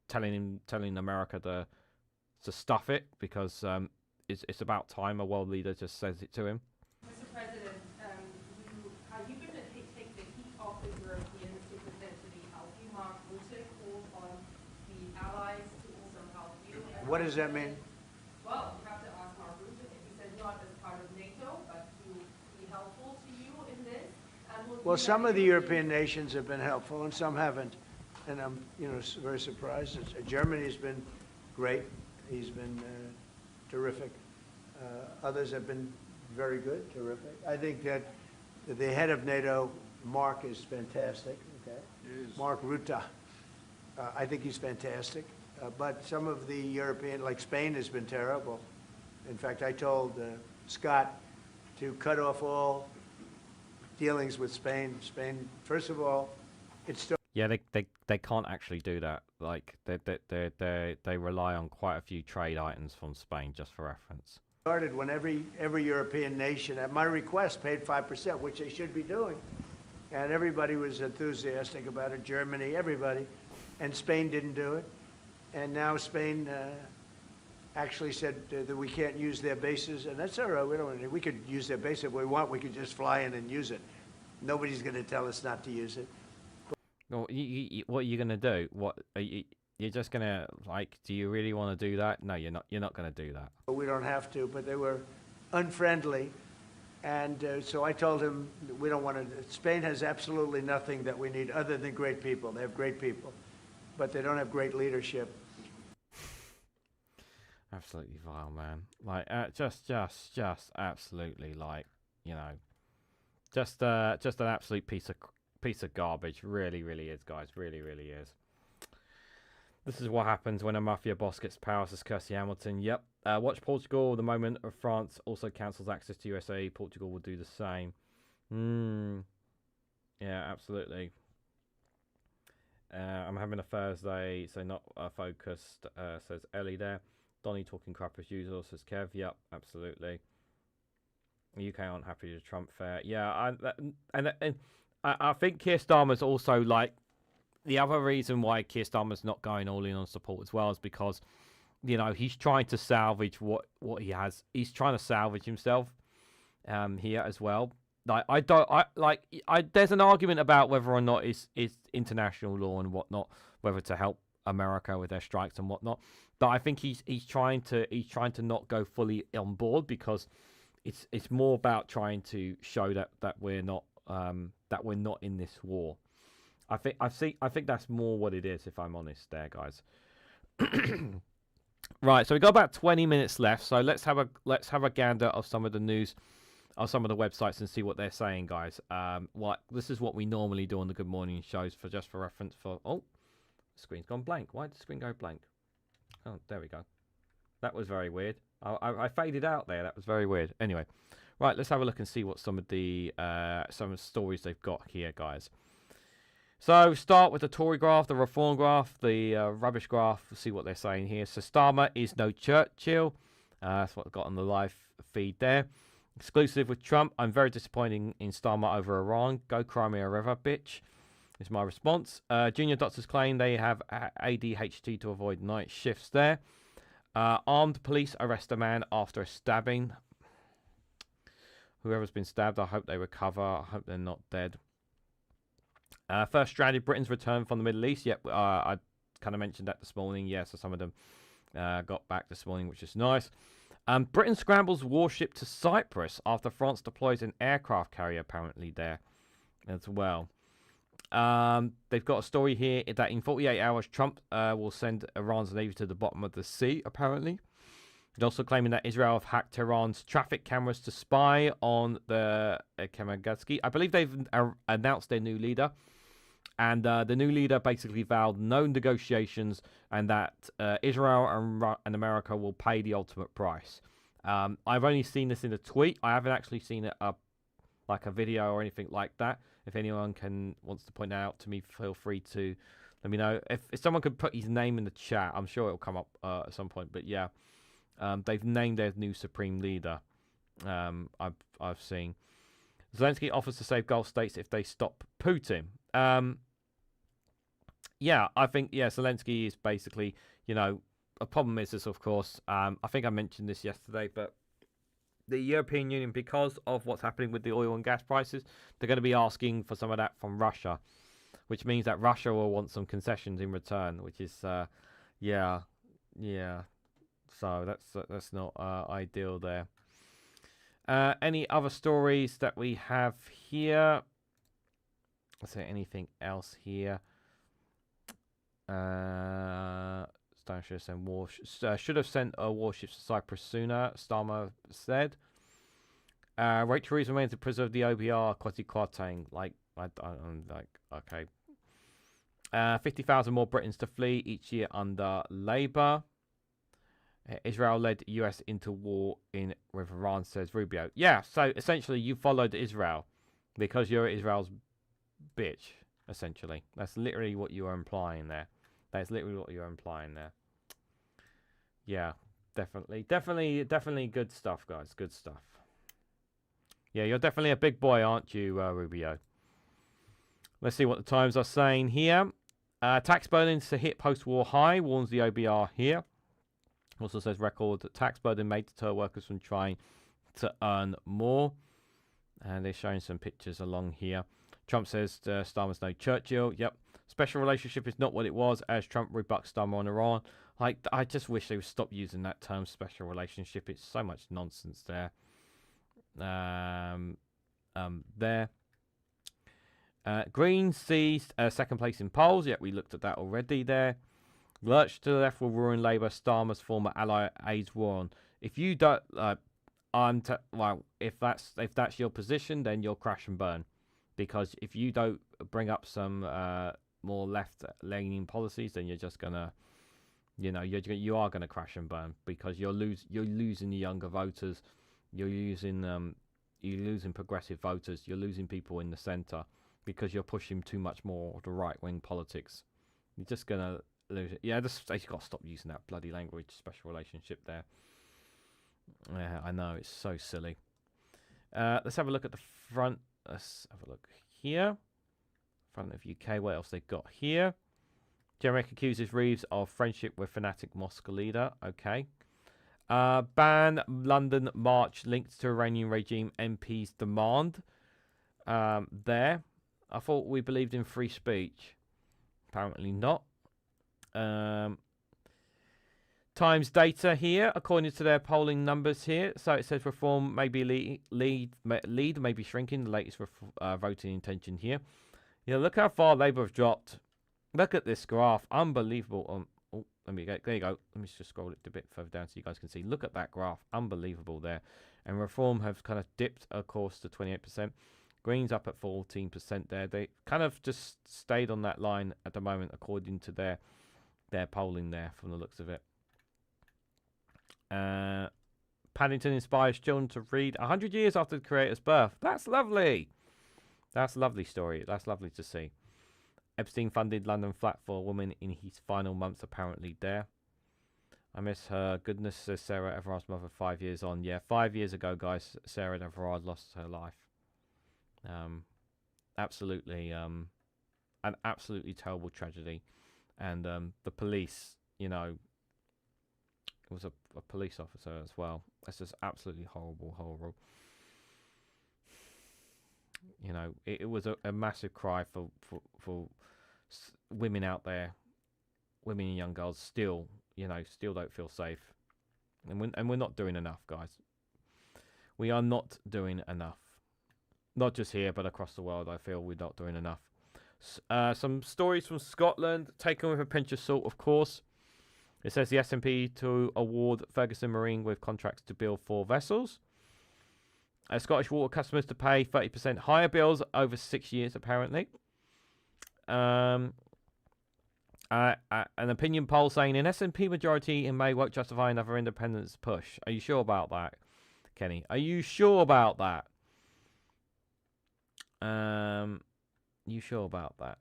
telling America to stuff it, because it's about time a world leader just says it to him. Mr. President, are you going to take the heat off the Europeans to potentially help you? Mark Rutte called on the allies to also help you. What does that mean? Well, you have to ask Mark Rutte. He said not as part of NATO, but to be helpful to you in this. Well, some of the European nations have been helpful and some haven't. And I'm, very surprised. Germany's been great. He's been terrific. Others have been very good, terrific. I think that the head of NATO, Mark, is fantastic. Okay, Mark Rutte. I think he's fantastic. But some of the European, like Spain, has been terrible. In fact, I told Scott to cut off all dealings with Spain. Spain, first of all, it's still. Yeah, they can't actually do that. Like they rely on quite a few trade items from Spain, just for reference. Started when every European nation, at my request, paid 5%, which they should be doing, and everybody was enthusiastic about it. Germany, everybody, and Spain didn't do it, and now Spain actually said that we can't use their bases, and that's all right. We don't. We could use their base if we want. We could just fly in and use it. Nobody's going to tell us not to use it. Well, what are you gonna do? What are you're just gonna like? Do you really want to do that? No, you're not. You're not gonna do that. We don't have to, but they were unfriendly, and so I told him we don't want to. Spain has absolutely nothing that we need other than great people. They have great people, but they don't have great leadership. Absolutely vile, man. Like, just absolutely, like, you know, just an absolute piece of garbage. Really is, guys. Really is. This is what happens when a mafia boss gets power, says Kirsty Hamilton. Yep. Watch Portugal. The moment of France also cancels access to USA, Portugal will do the same. Yeah, absolutely. I'm having a Thursday, so not focused, says Ellie there. Donnie talking crap as usual, says Kev. Yep, absolutely. The UK aren't happy with the Trump fair. Yeah, I think Keir Starmer's also, like, the other reason why Keir Starmer's not going all in on support as well is because, you know, he's trying to salvage what he has. He's trying to salvage himself here as well. Like, there's an argument about whether or not it's international law and whatnot, whether to help America with their strikes and whatnot. But I think he's trying to not go fully on board, because it's more about trying to show that we're not in this war. I think that's more what it is, if I'm honest there, guys. Right, so we've got about 20 minutes left, so let's have a gander of some of the news of some of the websites and see what they're saying, guys. This is what we normally do on the Good Morning shows, for reference. The screen's gone blank. Why did the screen go blank? Oh, there we go. That was very weird. I faded out there. That was very weird. Anyway, right, let's have a look and see what some of the stories they've got here, guys. So start with the Tory graph, the Reform graph, the rubbish graph. We'll see what they're saying here. So Starmer is no Churchill. That's what I've got on the live feed there. Exclusive with Trump. I'm very disappointed in Starmer over Iran. Go Crimea River, bitch, is my response. Junior doctors claim they have ADHD to avoid night shifts there. Armed police arrest a man after a stabbing. Whoever's been stabbed, I hope they recover. I hope they're not dead. First stranded Britons returned from the Middle East. Yep, I kind of mentioned that this morning. Yeah, so some of them got back this morning, which is nice. Britain scrambles warship to Cyprus after France deploys an aircraft carrier apparently there as well. They've got a story here that in 48 hours, Trump will send Iran's navy to the bottom of the sea, apparently. They're also claiming that Israel have hacked Iran's traffic cameras to spy on the Khamenei. I believe they've announced their new leader. And the new leader basically vowed no negotiations, and that Israel and America will pay the ultimate price. I've only seen this in a tweet. I haven't actually seen it like a video or anything like that. If anyone wants to point that out to me, feel free to let me know. If someone could put his name in the chat, I'm sure it'll come up at some point. But yeah, they've named their new supreme leader. I've seen. Zelensky offers to save Gulf states if they stop Putin. Yeah, I think, Zelensky is basically, a problem is this, of course. I think I mentioned this yesterday, but the European Union, because of what's happening with the oil and gas prices, they're going to be asking for some of that from Russia, which means that Russia will want some concessions in return, which is, yeah. So that's not ideal there. Any other stories that we have here? Is there anything else here? Should have sent warships to Cyprus sooner, Starmer said. Rachel Reeves remains to preserve the OBR Kwati Kwarteng. I'm like, okay. 50,000 more Britons to flee each year under Labour. Israel led US into war with Iran, says Rubio. Yeah, so essentially you followed Israel because you're Israel's bitch, essentially. That's literally what you are implying there. That's literally what you're implying there. Yeah, definitely good stuff, guys. Good stuff. Yeah, you're definitely a big boy, aren't you, Rubio? Let's see what the Times are saying here. Tax burdens to hit post-war high, warns the OBR here. Also says record tax burden may deter workers from trying to earn more. And they're showing some pictures along here. Trump says Starmer's no Churchill. Yep. Special relationship is not what it was, as Trump rebucks Starmer on Iran. I just wish they would stop using that term, special relationship. It's so much nonsense there. Greens seized second place in polls. Yep, we looked at that already there. Lurch to the left will ruin Labour. Starmer's former ally aids war on. If you don't, if that's your position, then you'll crash and burn, because if you don't bring up some more left-leaning policies, then you're just gonna, you are gonna crash and burn, because you're losing the younger voters, you're losing progressive voters, you're losing people in the centre because you're pushing too much more of the right-wing politics. You're just gonna lose it. Yeah, they got to stop using that bloody language, special relationship there. Yeah, I know, it's so silly. Let's have a look at the front. Let's have a look here. Front of UK. What else they got here? Jeremiah accuses Reeves of friendship with fanatic mosque leader. Okay. Ban London march linked to Iranian regime MP's demand. There. I thought we believed in free speech. Apparently not. Times data here, according to their polling numbers here. So it says reform may be lead may be shrinking. The latest voting intention here. Yeah, look how far Labour have dropped. Look at this graph, unbelievable. Let me go. There you go. Let me just scroll it a bit further down so you guys can see. Look at that graph, unbelievable there. And reform have kind of dipped, of course, to 28%. Greens up at 14% there. They kind of just stayed on that line at the moment, according to their polling there, from the looks of it. Paddington inspires children to read 100 years after the creator's birth. That's lovely. That's a lovely story. That's lovely to see. Epstein funded London flat for a woman in his final months, apparently there. I miss her. Goodness, says Sarah Everard's mother 5 years on. Yeah, 5 years ago, guys, Sarah Everard lost her life. Absolutely, an absolutely terrible tragedy. And the police, it was a police officer as well. That's just absolutely horrible. It was a massive cry for women out there, women and young girls still don't feel safe. And we're not doing enough, guys. We are not doing enough. Not just here, but across the world, I feel we're not doing enough. Some stories from Scotland, taken with a pinch of salt, of course. It says the S&P to award Ferguson Marine with contracts to build 4 vessels. Scottish water customers to pay 30% higher bills over 6 years, apparently. An opinion poll saying an S&P majority in May won't justify another independence push. Are you sure about that, Kenny? Are you sure about that? You sure about that?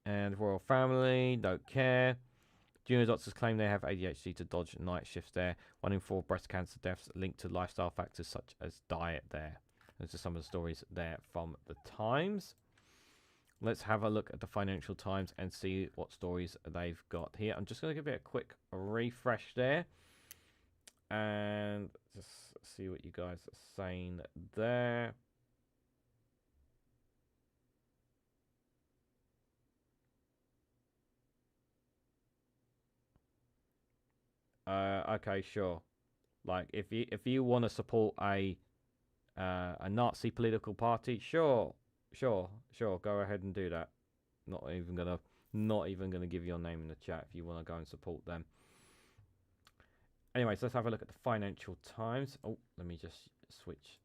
And royal family don't care. Junior doctors claim they have ADHD to dodge night shifts there. 1 in 4 breast cancer deaths linked to lifestyle factors such as diet there. Those are some of the stories there from the Times. Let's have a look at the Financial Times and see what stories they've got here. I'm just going to give it a quick refresh there. And just see what you guys are saying there. Okay, sure. Like if you want to support a Nazi political party, sure, go ahead and do that. Not even gonna give your name in the chat if you want to go and support them. Anyways, let's have a look at the Financial Times. Oh, let me just switch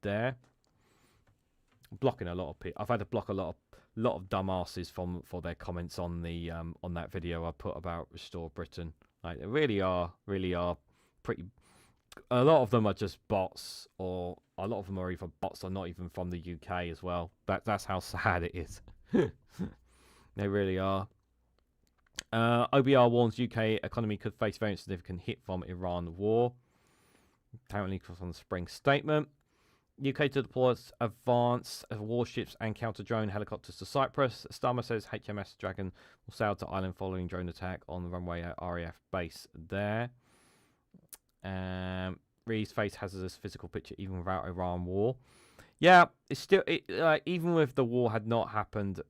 there. blocking a lot of people. I've had to block a lot of dumbasses for their comments on the on that video I put about Restore Britain. Like, they really are pretty. A lot of them are just bots, or a lot of them are either bots or not even from the UK as well. That's how sad it is. They really are. OBR warns UK economy could face very significant hit from Iran war. Apparently, on the spring statement. UK to deploy advanced warships and counter-drone helicopters to Cyprus. Starmer says HMS Dragon will sail to Ireland following drone attack on the runway at RAF base there. Ree's face hazardous physical picture even without Iran war. Yeah, it's still even if the war had not happened,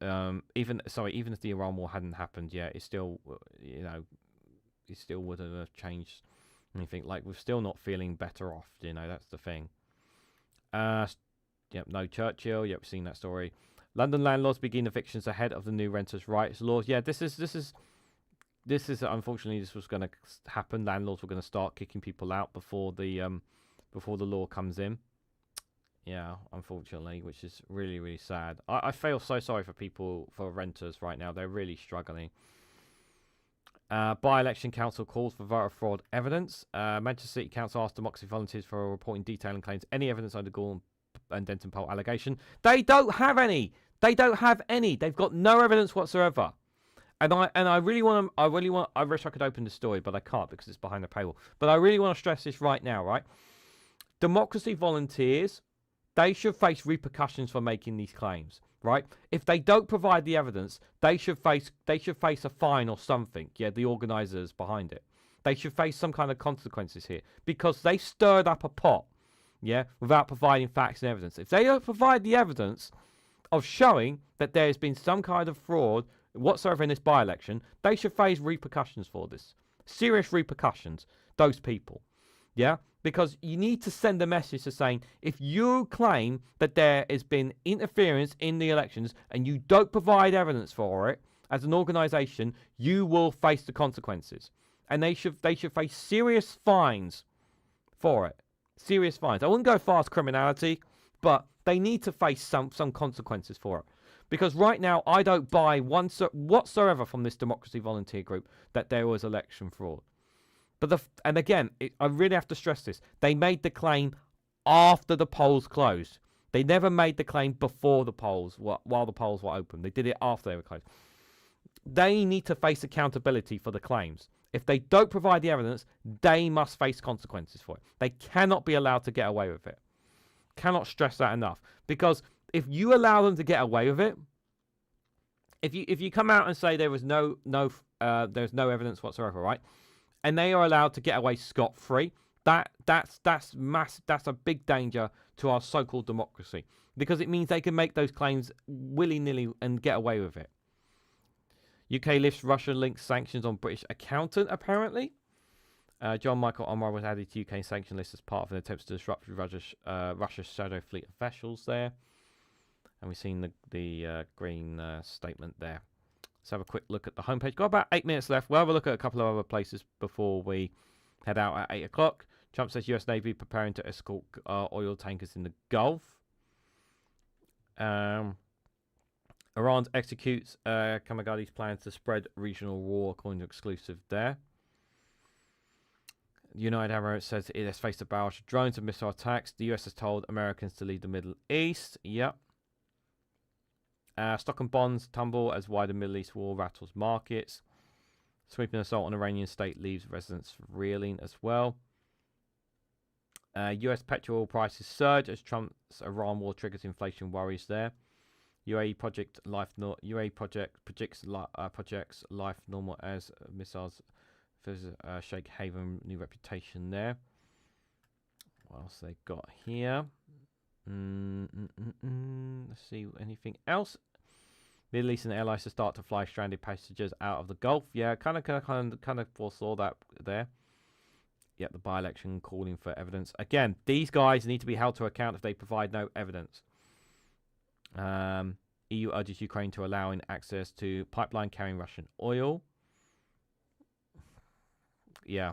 even if the Iran war hadn't happened, yeah, it still it still wouldn't have changed anything. Like, we're still not feeling better off. That's the thing. Yep, no Churchill. Yep, we've seen that story. London landlords begin evictions ahead of the new renters' rights laws. Yeah, this is unfortunately this was going to happen. Landlords were going to start kicking people out before the law comes in. Yeah, unfortunately, which is really, really sad. I feel so sorry for renters right now. They're really struggling. By-election council calls for voter fraud evidence. Manchester City Council asked Democracy volunteers for a report in detail and claims any evidence under Gore and Denton poll allegation. They don't have any. They've got no evidence whatsoever. And I really want. I wish I could open the story, but I can't because it's behind the paywall. But I really want to stress this right now, right? Democracy volunteers, they should face repercussions for making these claims. Right? If they don't provide the evidence, they should face a fine or something. Yeah, the organisers behind it. They should face some kind of consequences here because they stirred up a pot. Yeah, without providing facts and evidence. If they don't provide the evidence of showing that there has been some kind of fraud whatsoever in this by-election, they should face repercussions for this. Serious repercussions. Those people. Yeah. Because you need to send a message to saying, if you claim that there has been interference in the elections and you don't provide evidence for it, as an organisation, you will face the consequences. And they should face serious fines for it. Serious fines. I wouldn't go far as criminality, but they need to face some consequences for it. Because right now, I don't buy whatsoever from this Democracy Volunteer group that there was election fraud. But I really have to stress this. They made the claim after the polls closed. They never made the claim before the polls, while the polls were open. They did it after they were closed. They need to face accountability for the claims. If they don't provide the evidence, they must face consequences for it. They cannot be allowed to get away with it. Cannot stress that enough. Because if you allow them to get away with it, if you come out and say there was there's no evidence whatsoever, right? And they are allowed to get away scot-free. That's a big danger to our so-called democracy, because it means they can make those claims willy-nilly and get away with it. UK lifts Russia-linked sanctions on British accountant, apparently. John Michael Omar was added to UK sanction list as part of an attempt to disrupt Russia's shadow fleet of vessels there. And we've seen the green statement there. Let's have a quick look at the homepage. Got about 8 minutes left. We'll have a look at a couple of other places before we head out at 8 o'clock. Trump says US Navy preparing to escort oil tankers in the Gulf. Iran executes Kamagadi's plans to spread regional war, according to exclusive there. United Arab Emirates says it has faced a barrage of drones and missile attacks. The US has told Americans to leave the Middle East. Yep. Stock and bonds tumble as wider Middle East war rattles markets. Sweeping assault on Iranian state leaves residents reeling as well. US petrol prices surge as Trump's Iran war triggers inflation worries there. UAE projects life normal as missiles shake Haven new reputation there. What else they got here? Let's see, anything else? Middle Eastern airlines to start to fly stranded passengers out of the Gulf. Yeah, kind of foresaw that there. Yeah, the by-election calling for evidence. Again, these guys need to be held to account if they provide no evidence. EU urges Ukraine to allow in access to pipeline carrying Russian oil. Yeah.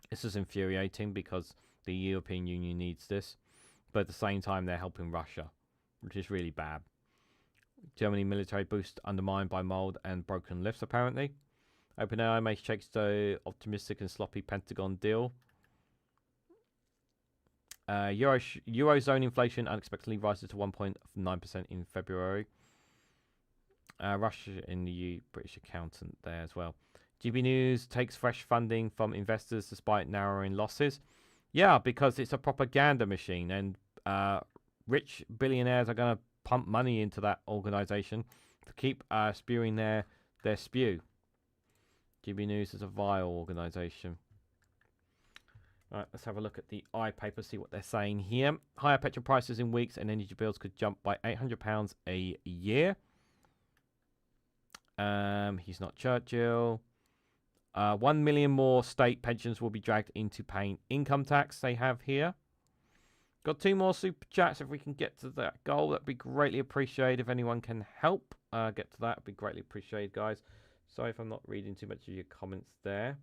This is infuriating because The European Union needs this. But at the same time, they're helping Russia, which is really bad. Germany military boost undermined by mold and broken lifts, apparently. OpenAI makes checks to optimistic and sloppy Pentagon deal. Eurozone inflation unexpectedly rises to 1.9% in February. Russia in the British accountant there as well. GB News takes fresh funding from investors despite narrowing losses. Yeah, because it's a propaganda machine, and rich billionaires are going to pump money into that organization to keep spewing their spew. GB News is a vile organization. Right, let's have a look at the iPaper, see what they're saying here. Higher petrol prices in weeks and energy bills could jump by £800 a year. He's not Churchill. 1 million more state pensions will be dragged into paying income tax, they have here. Got 2 more super chats. If we can get to that goal, that'd be greatly appreciated. If anyone can help get to that, it'd be greatly appreciated, guys. Sorry if I'm not reading too much of your comments there.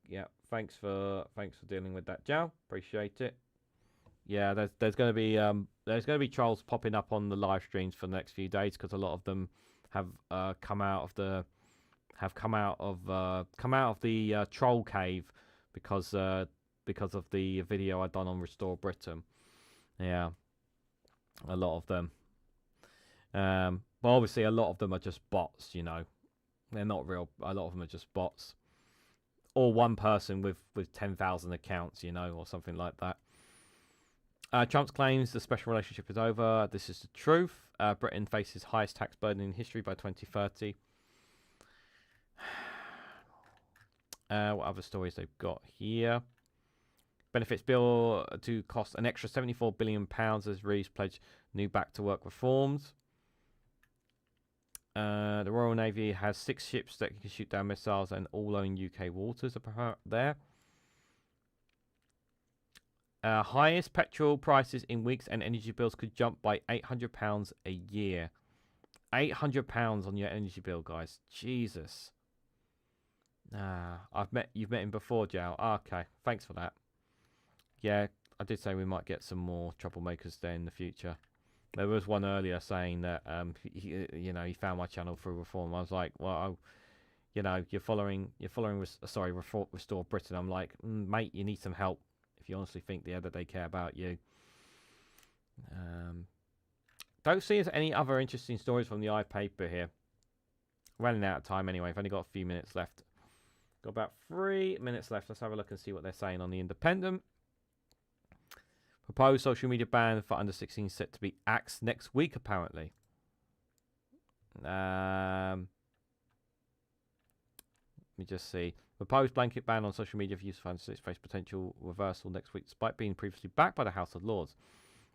Yeah, thanks for dealing with that, Joe. Appreciate it. Yeah, there's going to be trolls popping up on the live streams for the next few days because a lot of them have come out of the troll cave because of the video I'd done on Restore Britain. Yeah, a lot of them. But obviously a lot of them are just bots, you know. They're not real. A lot of them are just bots. Or one person with 10,000 accounts, you know, or something like that. Trump's claims the special relationship is over. This is the truth. Britain faces highest tax burden in history by 2030. What other stories they've got here? Benefits bill to cost an extra £74 billion as Reeves pledged new back-to-work reforms. The Royal Navy has 6 ships that can shoot down missiles and all own UK waters there. Highest petrol prices in weeks and energy bills could jump by £800 a year. £800 on your energy bill, guys. Jesus. You've met him before, Joe. Okay, thanks for that. Yeah, I did say we might get some more troublemakers there in the future. There was one earlier saying that he found my channel through Reform. I was like, well, you're following Restore Britain. I'm like, mate, you need some help if you honestly think that they care about you. Don't see any other interesting stories from the iPaper here. Running out of time anyway. I've only got a few minutes left. Got about 3 minutes left. Let's have a look and see what they're saying on the Independent. Proposed social media ban for under 16 set to be axed next week, apparently. Let me just see. Proposed blanket ban on social media for use of under 16 face potential reversal next week, despite being previously backed by the House of Lords.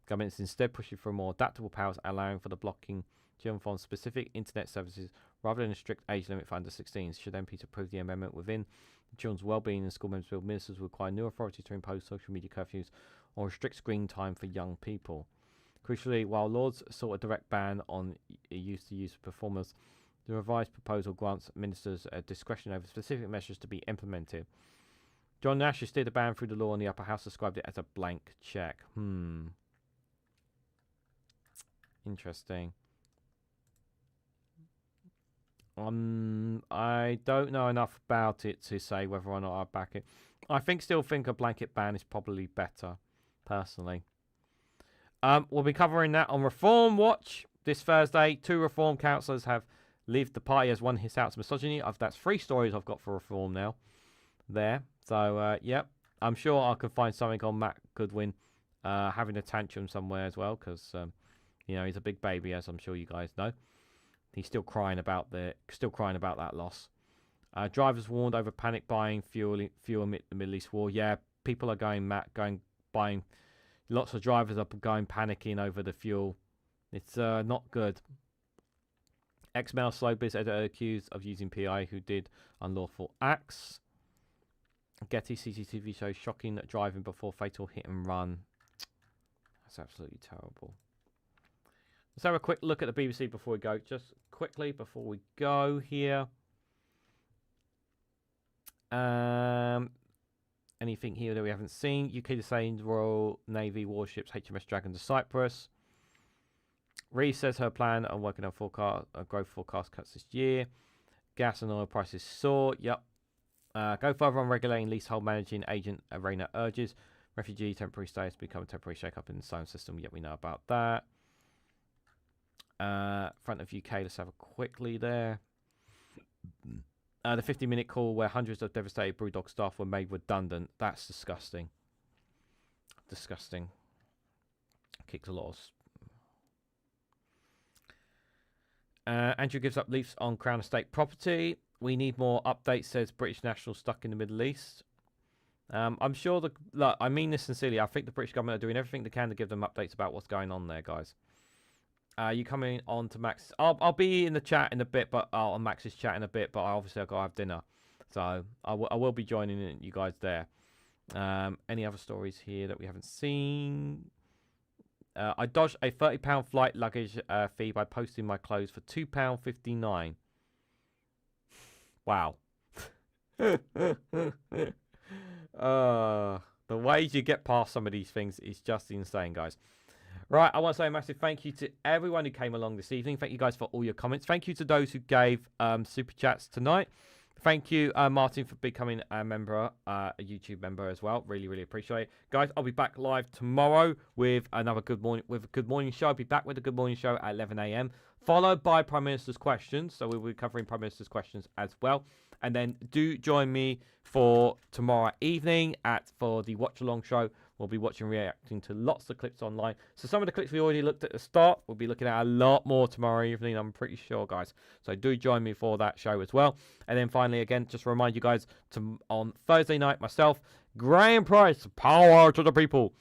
Government is instead pushing for more adaptable powers, allowing for the blocking children from specific internet services rather than a strict age limit for under 16s. Should MPs approve the amendment within the Children's Wellbeing and School Members Bill, ministers will require new authority to impose social media curfews or restrict screen time for young people. Crucially, while Lords sought a direct ban on use of performers, the revised proposal grants ministers a discretion over specific measures to be implemented. John Nash, who steered the ban through the law in the upper house, described it as a blank check. Interesting. I don't know enough about it to say whether or not I back it. I still think a blanket ban is probably better, personally. We'll be covering that on Reform Watch this Thursday. 2 Reform councillors have left the party as one hits out to misogyny. That's 3 stories I've got for Reform now. There. So, yep. I'm sure I can find something on Matt Goodwin having a tantrum somewhere as well, because, he's a big baby, as I'm sure you guys know. He's still crying about that loss. Drivers warned over panic buying fuel amid the Middle East war. Yeah, people are buying. Lots of drivers are going panicking over the fuel. It's not good. Ex-male Slowbiz editor accused of using PI who did unlawful acts. Getty CCTV shows shocking driving before fatal hit and run. That's absolutely terrible. Let's have a quick look at the BBC before we go. Just quickly before we go here. Anything here that we haven't seen? UK to send Royal Navy warships HMS Dragon to Cyprus. Reeve says her plan on working on growth forecast cuts this year. Gas and oil prices soar. Yep. Go further on regulating leasehold managing agent Arena urges. Refugee temporary status become a temporary shake-up in the sound system. Yet we know about that. Front of UK, let's have a quickly there. The 50-minute call where hundreds of devastated Brewdog staff were made redundant. That's disgusting. Disgusting. Kicks a lot of... Andrew gives up leafs on Crown Estate property. We need more updates, says British national stuck in the Middle East. I'm sure look, I mean this sincerely. I think the British government are doing everything they can to give them updates about what's going on there, guys. You coming on to Max? I'll be in the chat in a bit, but on Max's chat in a bit. But obviously I've got to have dinner, so I will be joining you guys there. Any other stories here that we haven't seen? I dodged a £30 flight luggage fee by posting my clothes for £2.59. Wow. The ways you get past some of these things is just insane, guys. Right, I want to say a massive thank you to everyone who came along this evening. Thank you guys for all your comments. Thank you to those who gave super chats tonight. Thank you, Martin, for becoming a member, a YouTube member as well. Really, really appreciate it, guys. I'll be back live tomorrow with another Good Morning show. I'll be back with a Good Morning show at 11 a.m. followed by Prime Minister's questions. So we'll be covering Prime Minister's questions as well. And then do join me for tomorrow evening for the Watch Along show. We'll be reacting to lots of clips online. So some of the clips we already looked at the start, we'll be looking at a lot more tomorrow evening, I'm pretty sure, guys. So do join me for that show as well. And then finally, again, just to remind you guys, on Thursday night, myself, Graham Price, power to the people,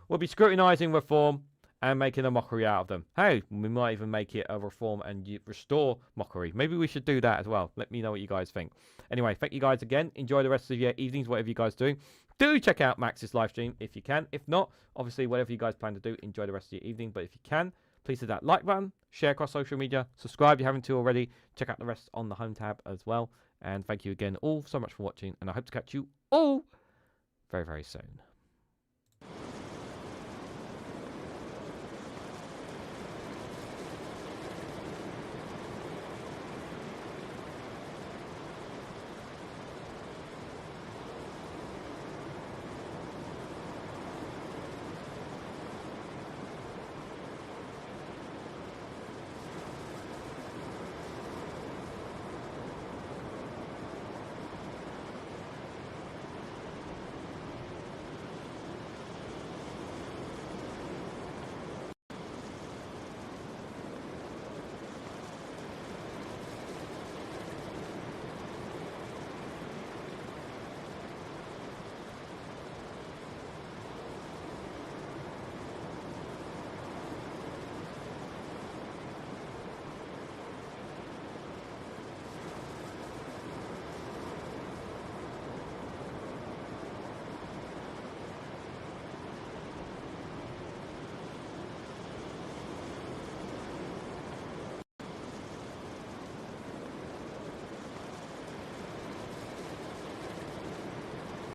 will be scrutinising reform and making a mockery out of them. Hey, we might even make it a reform and restore mockery. Maybe we should do that as well. Let me know what you guys think. Anyway, thank you guys again. Enjoy the rest of your evenings, whatever you guys doing. Do check out Max's live stream if you can. If not, obviously, whatever you guys plan to do, enjoy the rest of your evening. But if you can, please hit that like button, share across social media, subscribe if you haven't already. Check out the rest on the home tab as well. And thank you again all so much for watching. And I hope to catch you all very, very soon.